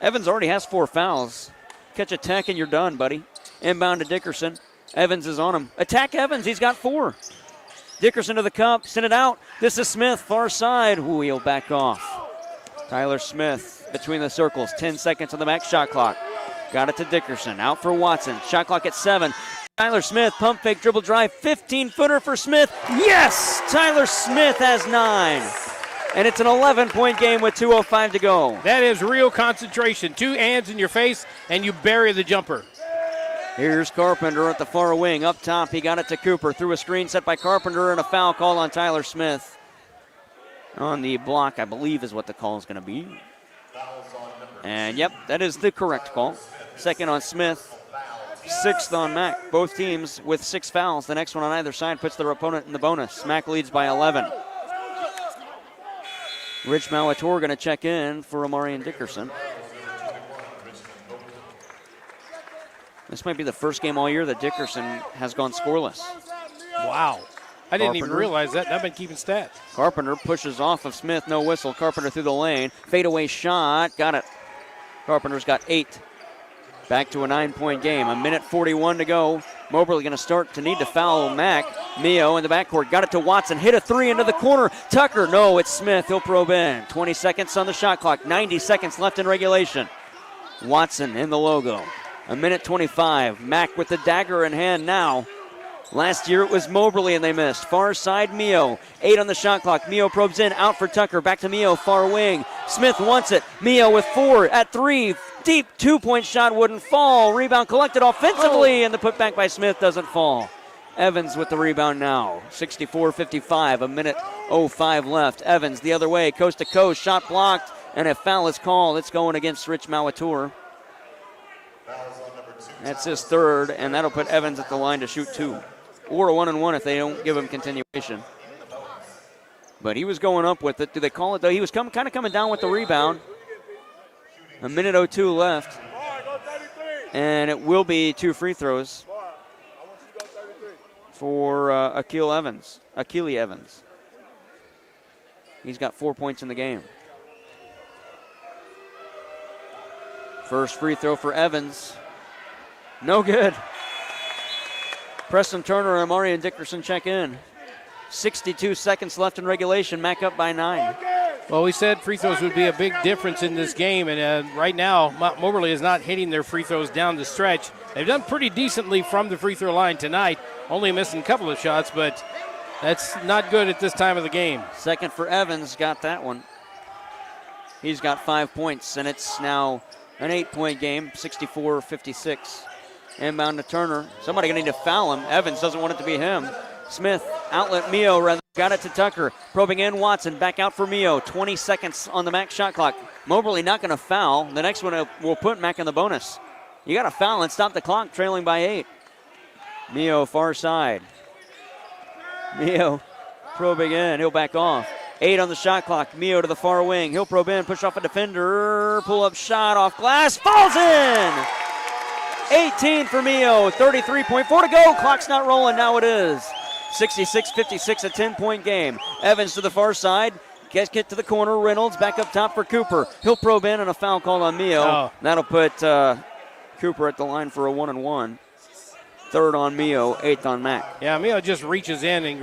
Evans already has 4 fouls. Catch a tech and you're done, buddy. Inbound to Dickerson. Evans is on him. Attack Evans. He's got 4. Dickerson to the cup. Send it out. This is Smith. Far side. Ooh, he'll back off. Tyler Smith between the circles. 10 seconds on the back shot clock. Got it to Dickerson. Out for Watson. Shot clock at 7. Tyler Smith, pump fake, dribble drive, 15-footer for Smith. Yes! Tyler Smith has 9. And it's an 11-point game with 2:05 to go. That is real concentration. 2 hands in your face, and you bury the jumper. Here's Carpenter at the far wing. Up top, he got it to Cooper. Through a screen set by Carpenter, and a foul call on Tyler Smith. On the block, I believe is what the call is going to be. And, yep, that is the correct call. Second on Smith, sixth on Mack. Both teams with 6 fouls. The next one on either side puts their opponent in the bonus. Mack leads by 11. Rich Malator going to check in for Amarian Dickerson. This might be the first game all year that Dickerson has gone scoreless. Wow. I didn't even Carpenter. realize that, and I've been keeping stats. Carpenter pushes off of Smith, no whistle. Carpenter through the lane. Fadeaway shot, got it. Carpenter's got 8. Back to a 9-point game. A minute 41 to go. Moberly going to start to need to foul Mack. Mio in the backcourt, got it to Watson. Hit a 3 into the corner. Tucker, no, it's Smith. He'll probe in. 20 seconds on the shot clock. 90 seconds left in regulation. Watson in the logo. A minute 25. Mack with the dagger in hand now. Last year it was Moberly and they missed. Far side, Mio. 8 on the shot clock. Mio probes in, out for Tucker. Back to Mio, far wing. Smith wants it. Mio with 4 at 3. Deep 2-point shot wouldn't fall. Rebound collected offensively, and the putback by Smith doesn't fall. Evans with the rebound now. 64-55. A minute 05 left. Evans the other way, coast to coast. Shot blocked, and a foul is called. It's going against Rich Malator. That's his third, and that'll put Evans at the line to shoot 2. Or a 1-and-1 if they don't give him continuation. But he was going up with it. Do they call it, though? He was kind of coming down with the rebound. A minute 02 left. And it will be 2 free throws for Akili Evans. He's got 4 points in the game. First free throw for Evans. No good. Preston Turner and Amarian Dickerson check in. 62 seconds left in regulation. Mack up by 9. Well, we said free throws would be a big difference in this game, and right now Moberly is not hitting their free throws down the stretch. They've done pretty decently from the free throw line tonight, only missing a couple of shots, but that's not good at this time of the game. Second for Evans, got that one. He's got 5 points, and it's now an 8-point game, 64-56. Inbound to Turner. Somebody going to need to foul him. Evans doesn't want it to be him. Smith, outlet Mio, rather. Got it to Tucker. Probing in Watson. Back out for Mio. 20 seconds on the Mack shot clock. Moberly not going to foul. The next one will put Mack in the bonus. You got to foul and stop the clock, trailing by 8. Mio far side. Mio probing in. He'll back off. 8 on the shot clock. Mio to the far wing. He'll probe in, push off a defender. Pull up shot off glass. Falls in! 18 for Mio. 33.4 to go. Clock's not rolling. Now it is. 66-56, a 10-point game. Evans to the far side. Get to the corner. Reynolds back up top for Cooper. He'll probe in and a foul call on Mio. Oh. That'll put Cooper at the line for a 1-and-1. Third on Mio, 8th on Mack. Yeah, Mio just reaches in and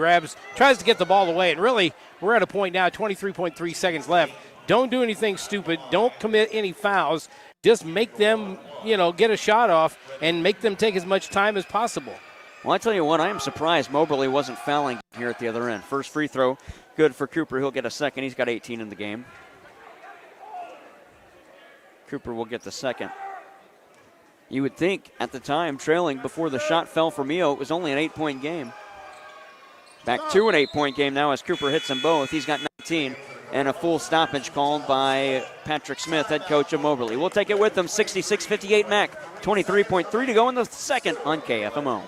tries to get the ball away. And really, we're at a point now, 23.3 seconds left. Don't do anything stupid. Don't commit any fouls. Just make them, get a shot off and make them take as much time as possible. Well, I tell you what, I am surprised Moberly wasn't fouling here at the other end. First free throw, good for Cooper. He'll get a second. He's got 18 in the game. Cooper will get the second. You would think at the time, trailing before the shot fell for Mio, it was only an 8-point game. Back to an 8-point game now as Cooper hits them both. He's got 19 and a full stoppage called by Patrick Smith, head coach of Moberly. We'll take it with them, 66-58 Mack. 23.3 to go in the second on KFMO.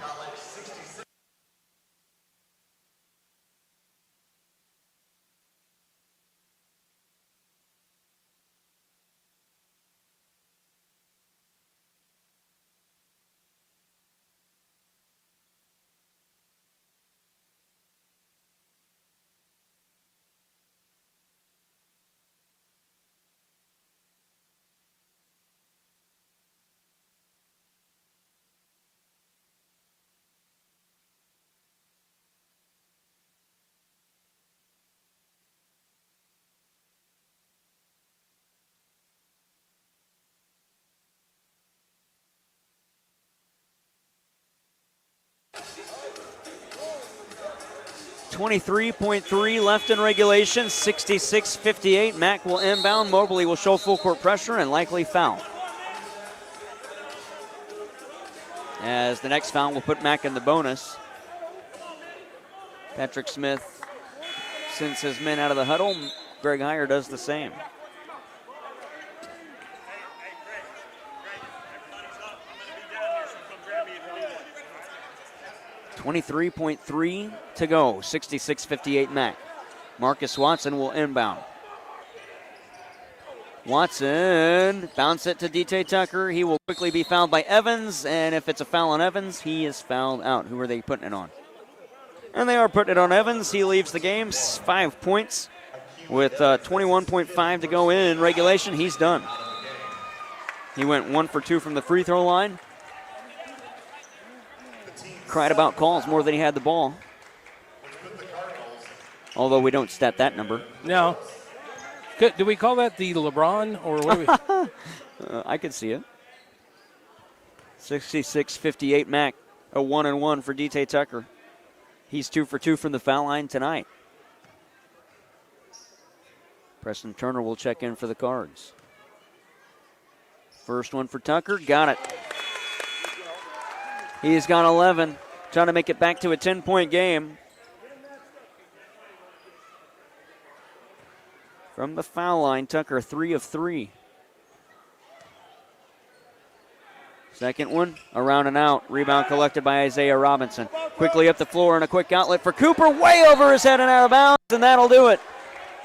.3 left in regulation, 66-58. Mack will inbound. Moberly will show full court pressure and likely foul. as the next foul will put Mack in the bonus. Patrick Smith sends his men out of the huddle. Greg Heyer does the same. .3 to go. 66-58 Mack. Marcus Watson will inbound. Watson bounce it to DT Tucker. He will quickly be fouled by Evans, and if it's a foul on Evans, he is fouled out. Who are they putting it on? And they are putting it on Evans. He leaves the game. 5 points with 21.5 to go in regulation. He's done. He went 1 for 2 from the free throw line. Cried about calls more than he had the ball. Although we don't stat that number. No. Do we call that the LeBron or what do we? I could see it. 66-58 Mack. A 1-1 for DT Tucker. He's 2 for 2 from the foul line tonight. Preston Turner will check in for the Cards. First one for Tucker. Got it. He's got 11. Trying to make it back to a 10-point game. From the foul line, Tucker 3 of 3. Second one, around and out. Rebound collected by Isaiah Robinson. Quickly up the floor and a quick outlet for Cooper. Way over his head and out of bounds, and that'll do it.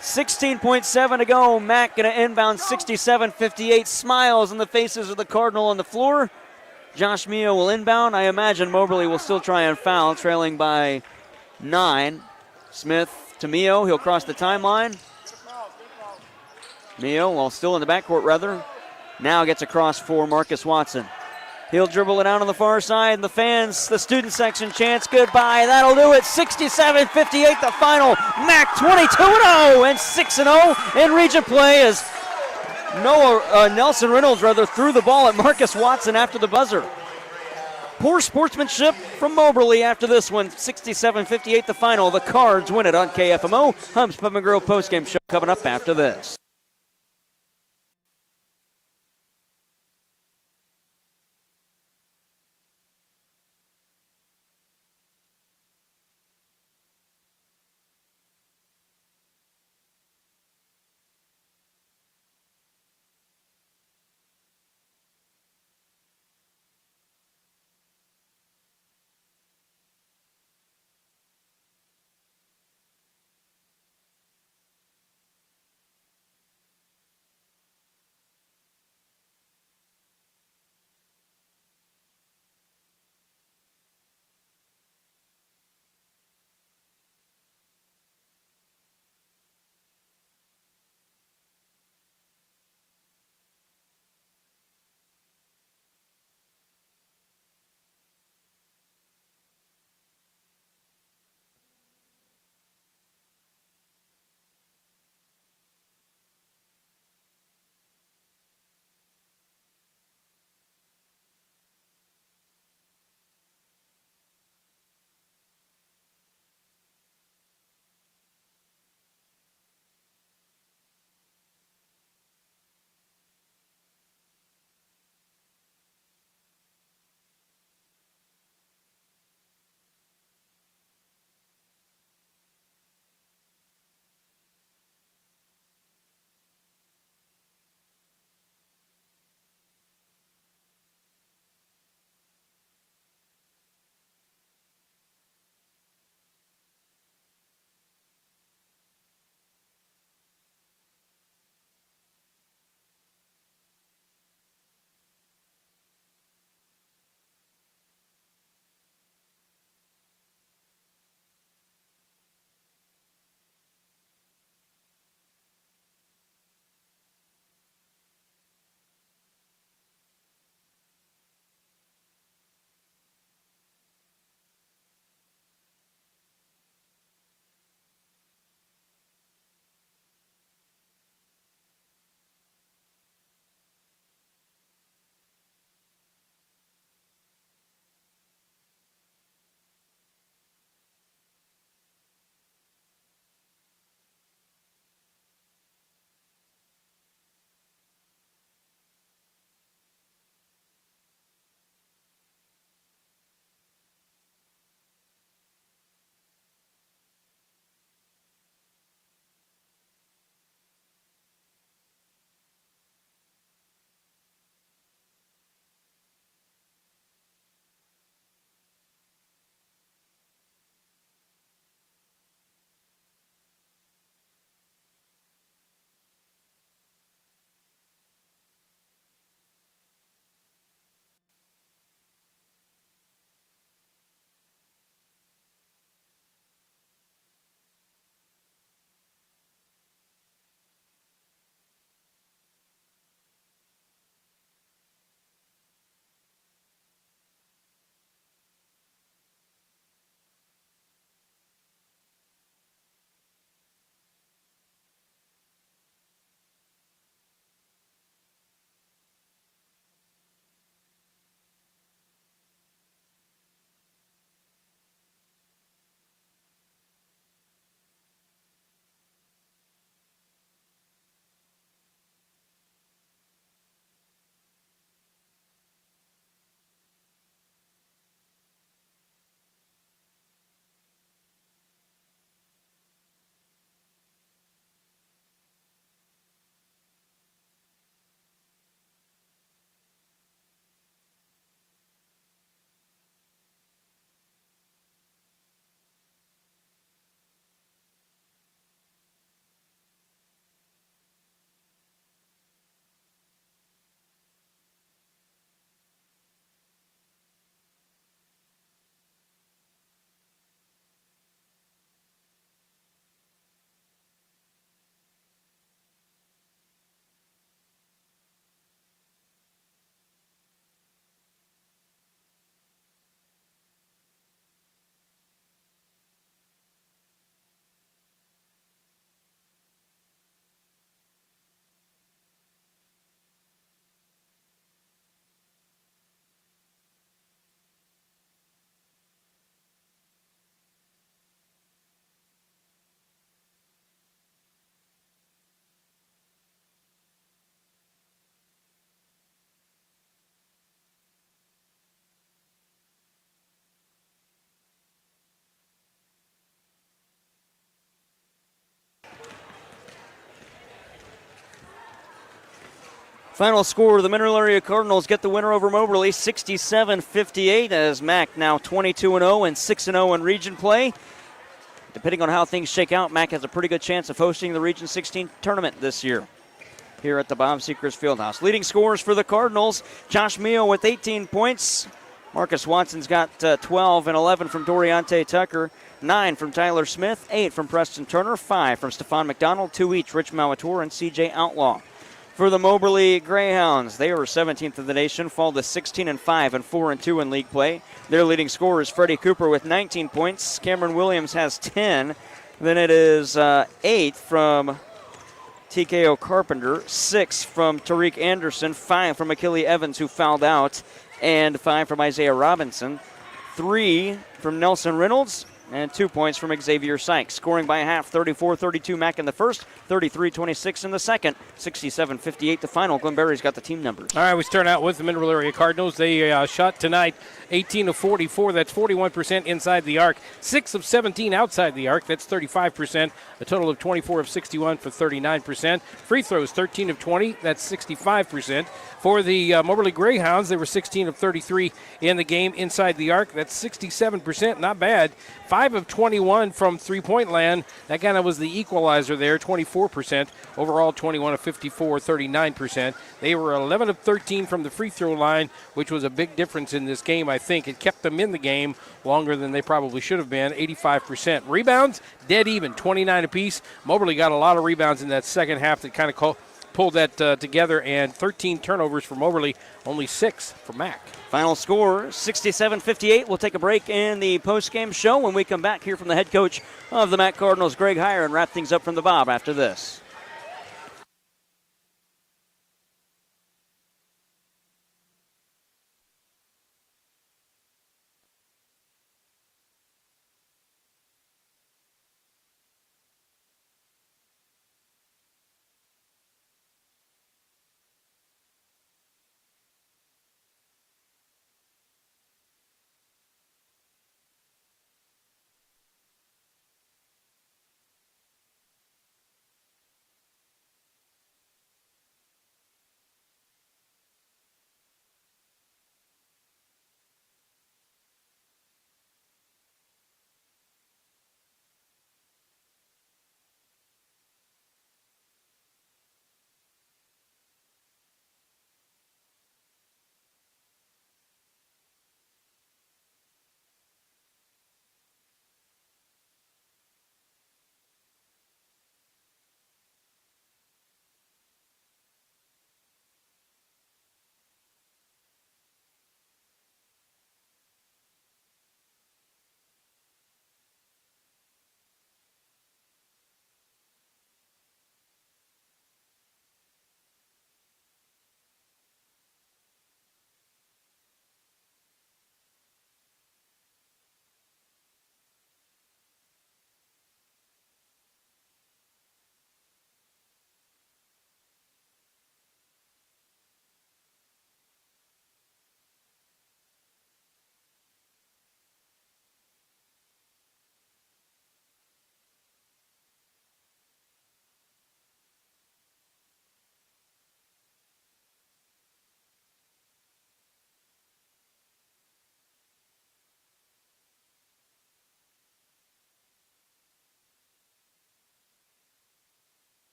16.7 to go. Mack going to inbound 67-58. Smiles on the faces of the Cardinal on the floor. Josh Mio will inbound. I imagine Moberly will still try and foul, trailing by 9. Smith to Mio. He'll cross the timeline. Mio, while still in the backcourt, rather, now gets across for Marcus Watson. He'll dribble it out on the far side, and the fans, the student section chants goodbye. That'll do it. 67-58 the final. Mack 22-0 and 6-0 in region play as Nelson Reynolds threw the ball at Marcus Watson after the buzzer. Poor sportsmanship from Moberly after this one. 67-58 the final. The Cards win it on KFMO. Hubbs Pub and Grill postgame show coming up after this. Final score, the Mineral Area Cardinals get the winner over Moberly, 67-58, as Mac now 22-0 and 6-0 in region play. Depending on how things shake out, Mac has a pretty good chance of hosting the Region 16 tournament this year here at the Bob Seekers Fieldhouse. Leading scorers for the Cardinals, Josh Mio with 18 points. Marcus Watson's got 12 and 11 from Doriante Tucker, 9 from Tyler Smith, 8 from Preston Turner, 5 from Stephon McDonald, 2 each Rich Malator and CJ Outlaw. For the Moberly Greyhounds, they were 17th in the nation, fall to 16-5 and 4-2 in league play. Their leading scorer is Freddie Cooper with 19 points. Cameron Williams has 10. Then it is 8 from TKO Carpenter, 6 from Tariq Anderson, 5 from Achille Evans, who fouled out, and 5 from Isaiah Robinson, 3 from Nelson Reynolds, and 2 points from Xavier Sykes. Scoring by a half, 34-32 Mac in the first, 33-26 in the second, 67-58 the final. Glenn Berry's got the team numbers. All right, we start out with the Mineral Area Cardinals. They shot tonight 18 of 44. That's 41% inside the arc. 6 of 17 outside the arc. That's 35%. A total of 24 of 61 for 39%. Free throws 13 of 20. That's 65%. For the Moberly Greyhounds, they were 16 of 33 in the game inside the arc. That's 67%. Not bad. 5 of 21 from three-point land. That kind of was the equalizer there, 24%. Overall, 21 of 54, 39%. They were 11 of 13 from the free throw line, which was a big difference in this game, I think. It kept them in the game longer than they probably should have been, 85%. Rebounds, dead even, 29 apiece. Moberly got a lot of rebounds in that second half that kind of pulled that together, and 13 turnovers for Moberly, only 6 for Mac. Final score, 67-58. We'll take a break in the post-game show when we come back here from the head coach of the Mac Cardinals, Greg Heyer, and wrap things up from the Bob after this.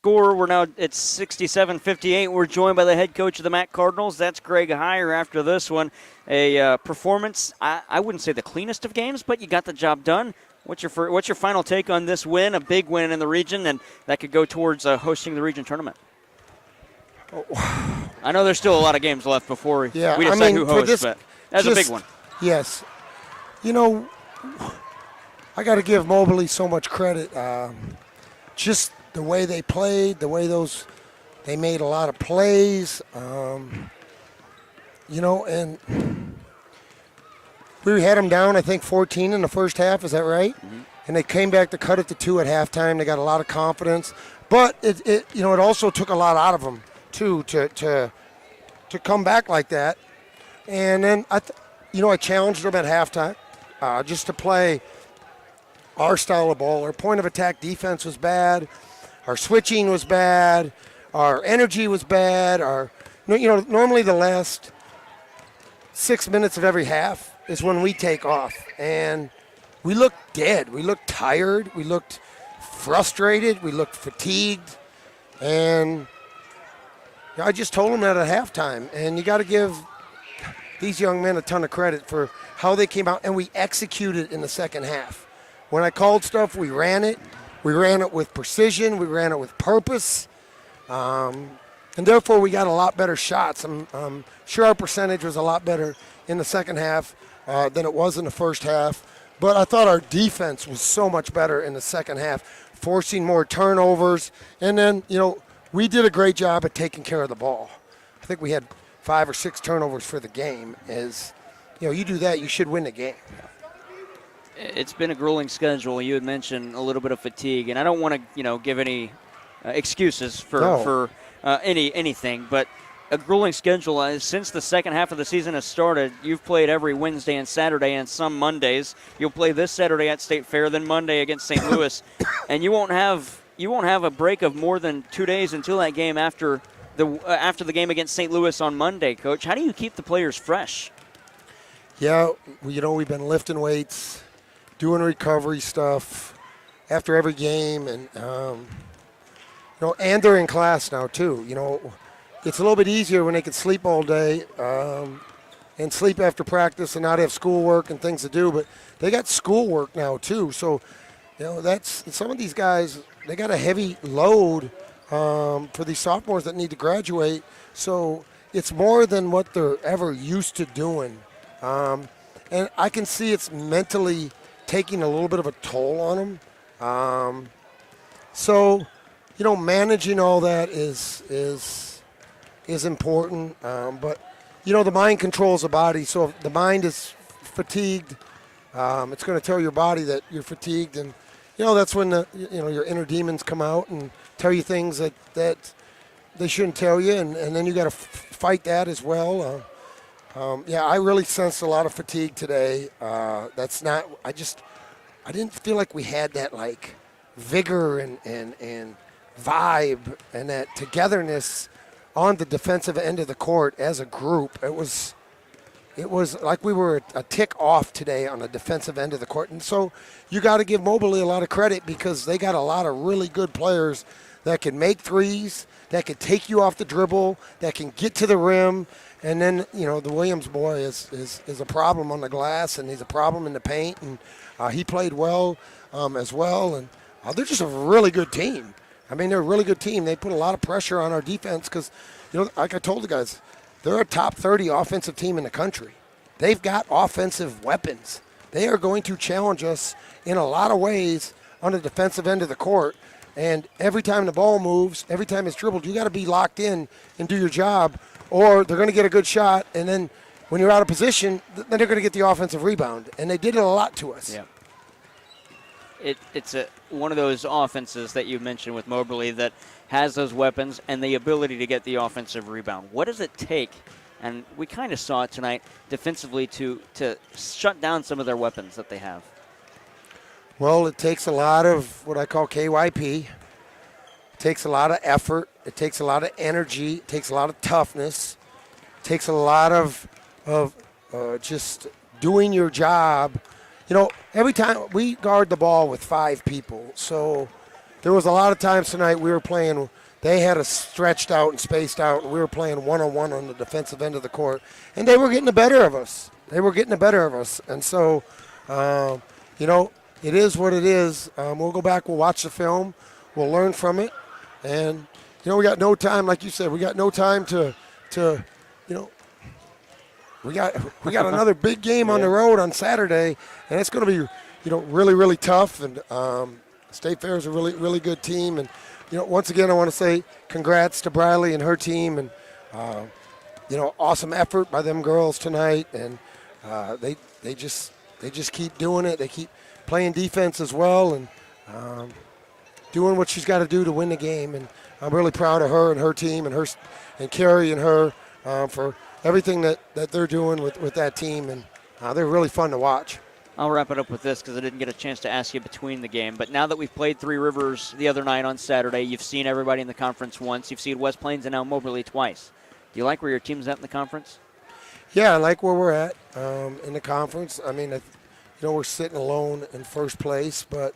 score. We're now at 67-58. We're joined by the head coach of the Mac Cardinals. That's Greg Heyer after this one. A performance, I wouldn't say the cleanest of games, but you got the job done. What's your final take on this win, a big win in the region, and that could go towards hosting the region tournament? I know there's still a lot of games left before we decide who hosts, but that's a big one. Yes. I got to give Moberly so much credit. Just the way they played, the way they made a lot of plays, and we had them down, I think, 14 in the first half. Is that right? Mm-hmm. And they came back to cut it to 2 at halftime. They got a lot of confidence, but it also took a lot out of them too to come back like that. And then I challenged them at halftime just to play our style of ball. Our point of attack defense was bad. Our switching was bad. Our energy was bad. Normally the last 6 minutes of every half is when we take off. And we looked dead. We looked tired. We looked frustrated. We looked fatigued. And I just told them that at halftime. And you got to give these young men a ton of credit for how they came out. And we executed in the second half. When I called stuff, we ran it. We ran it with precision. We ran it with purpose. And therefore, we got a lot better shots. I'm sure our percentage was a lot better in the second half than it was in the first half. But I thought our defense was so much better in the second half, forcing more turnovers. And then, we did a great job at taking care of the ball. I think we had 5 or 6 turnovers for the game. You do that, you should win the game. It's been a grueling schedule. You had mentioned a little bit of fatigue, and I don't want to, give any excuses for anything, but a grueling schedule. Since the second half of the season has started, you've played every Wednesday and Saturday and some Mondays. You'll play this Saturday at State Fair, then Monday against St. Louis, and you won't have a break of more than 2 days until that game after the game against St. Louis on Monday. Coach, how do you keep the players fresh? Yeah, we've been lifting weights, doing recovery stuff after every game, and and they're in class now too. It's a little bit easier when they can sleep all day and sleep after practice and not have schoolwork and things to do. But they got schoolwork now too, so that's some of these guys. They got a heavy load for these sophomores that need to graduate. So it's more than what they're ever used to doing, and I can see it's mentally taking a little bit of a toll on them. Managing all that is important. But the mind controls the body. So if the mind is fatigued, it's going to tell your body that you're fatigued, and that's when your inner demons come out and tell you things that they shouldn't tell you, and then you got to fight that as well. I really sensed a lot of fatigue today. I didn't feel like we had that vigor and vibe and that togetherness on the defensive end of the court as a group. It was like we were a tick off today on the defensive end of the court. And so you got to give Moberly a lot of credit because they got a lot of really good players that can make threes, that can take you off the dribble, that can get to the rim. And then, the Williams boy is a problem on the glass, and he's a problem in the paint. And he played well as well. And they're just a really good team. They're a really good team. They put a lot of pressure on our defense because, like I told the guys, they're a top 30 offensive team in the country. They've got offensive weapons. They are going to challenge us in a lot of ways on the defensive end of the court. And every time the ball moves, every time it's dribbled, you got to be locked in and do your job, or they're going to get a good shot. And then when you're out of position, then they're going to get the offensive rebound. And they did it a lot to us. Yeah. It's one of those offenses that you mentioned with Moberly that has those weapons and the ability to get the offensive rebound. What does it take? And we kind of saw it tonight defensively to shut down some of their weapons that they have. Well, it takes a lot of what I call KYP. It takes a lot of effort. It takes a lot of energy. It takes a lot of toughness. It takes a lot of just doing your job. Every time we guard the ball with 5 people, so there was a lot of times tonight we were playing. They had us stretched out and spaced out, and we were playing one-on-one on the defensive end of the court, and they were getting the better of us. And so, it is what it is. We'll go back, we'll watch the film, we'll learn from it, and we got no time, like you said, we got no time to we got another big game on the road on Saturday, and it's going to be really, really tough. And State Fair is a really, really good team, and once again, I want to say congrats to Briley and her team, and awesome effort by them girls tonight, and they just keep doing it. They keep playing defense as well, and doing what she's got to do to win the game. And I'm really proud of her and her team, and Carrie and her for everything that they're doing with that team, and they're really fun to watch. I'll wrap it up with this because I didn't get a chance to ask you between the game. But now that we've played Three Rivers the other night on Saturday, you've seen everybody in the conference once. You've seen West Plains and now Moberly twice. Do you like where your team's at in the conference? Yeah, I like where we're at in the conference. I mean, we're sitting alone in first place, but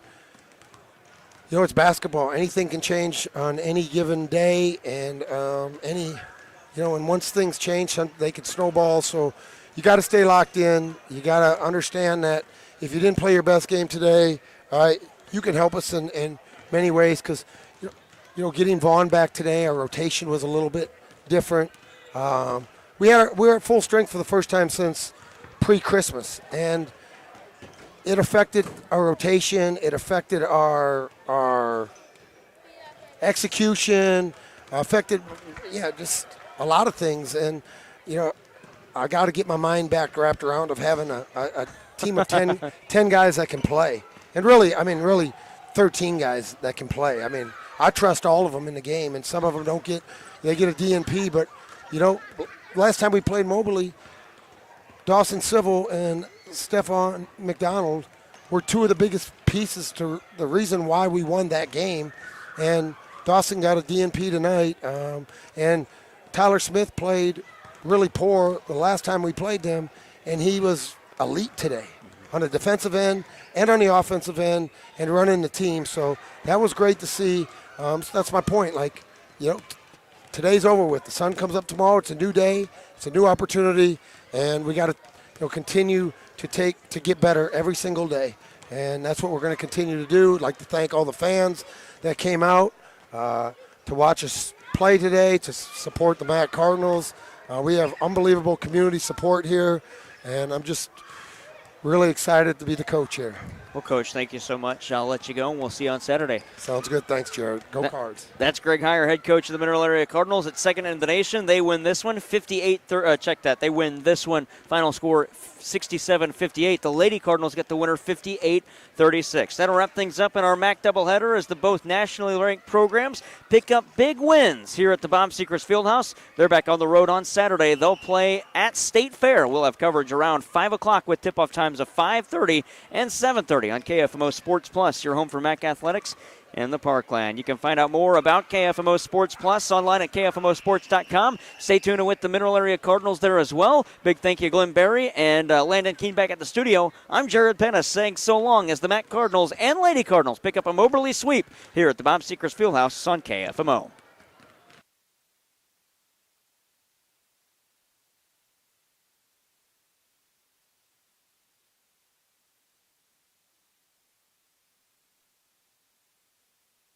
it's basketball. Anything can change on any given day, and and once things change, they can snowball. So you got to stay locked in. You got to understand that if you didn't play your best game today, you can help us in many ways, because getting Vaughn back today, our rotation was a little bit different. We were at full strength for the first time since pre-Christmas, and it affected our rotation. It affected our execution. Affected, just a lot of things. And I got to get my mind back wrapped around of having a team of 10 guys that can play, and really 13 guys that can play. I mean, I trust all of them in the game, and some of them get a DNP, but last time we played Moberly, Dawson Civil and Stephon McDonald were two of the biggest pieces to the reason why we won that game. And Dawson got a DNP tonight. And Tyler Smith played really poor the last time we played them, and he was elite today on the defensive end and on the offensive end and running the team. So that was great to see. So that's my point. Today's over with. The sun comes up tomorrow. It's a new day. It's a new opportunity, and we got to continue to get better every single day. And that's what we're going to continue to do. I'd like to thank all the fans that came out to watch us play today, to support the Mac Cardinals. We have unbelievable community support here, and I'm just really excited to be the coach here. Well, Coach, thank you so much. I'll let you go, and we'll see you on Saturday. Sounds good. Thanks, Jared. Go Cards. That's Greg Heyer, head coach of the Mineral Area Cardinals at second in the nation. They win this one 58-30. Check that. They win this one. Final score 67-58. The Lady Cardinals get the winner 58-36. That'll wrap things up in our MAC doubleheader as the both nationally ranked programs pick up big wins here at the Bob Sechrest Fieldhouse. They're back on the road on Saturday. They'll play at State Fair. We'll have coverage around 5 o'clock with tip-off times of 5:30 and 7:30 on KFMO Sports Plus, your home for MAC Athletics in the Parkland. You can find out more about KFMO Sports Plus online at KFMOsports.com. Stay tuned with the Mineral Area Cardinals there as well. Big thank you, Glenn Berry and Landon Keene back at the studio. I'm Jared Pennis saying so long as the MAC Cardinals and Lady Cardinals pick up a Moberly sweep here at the Bob Sechrest Fieldhouse on KFMO.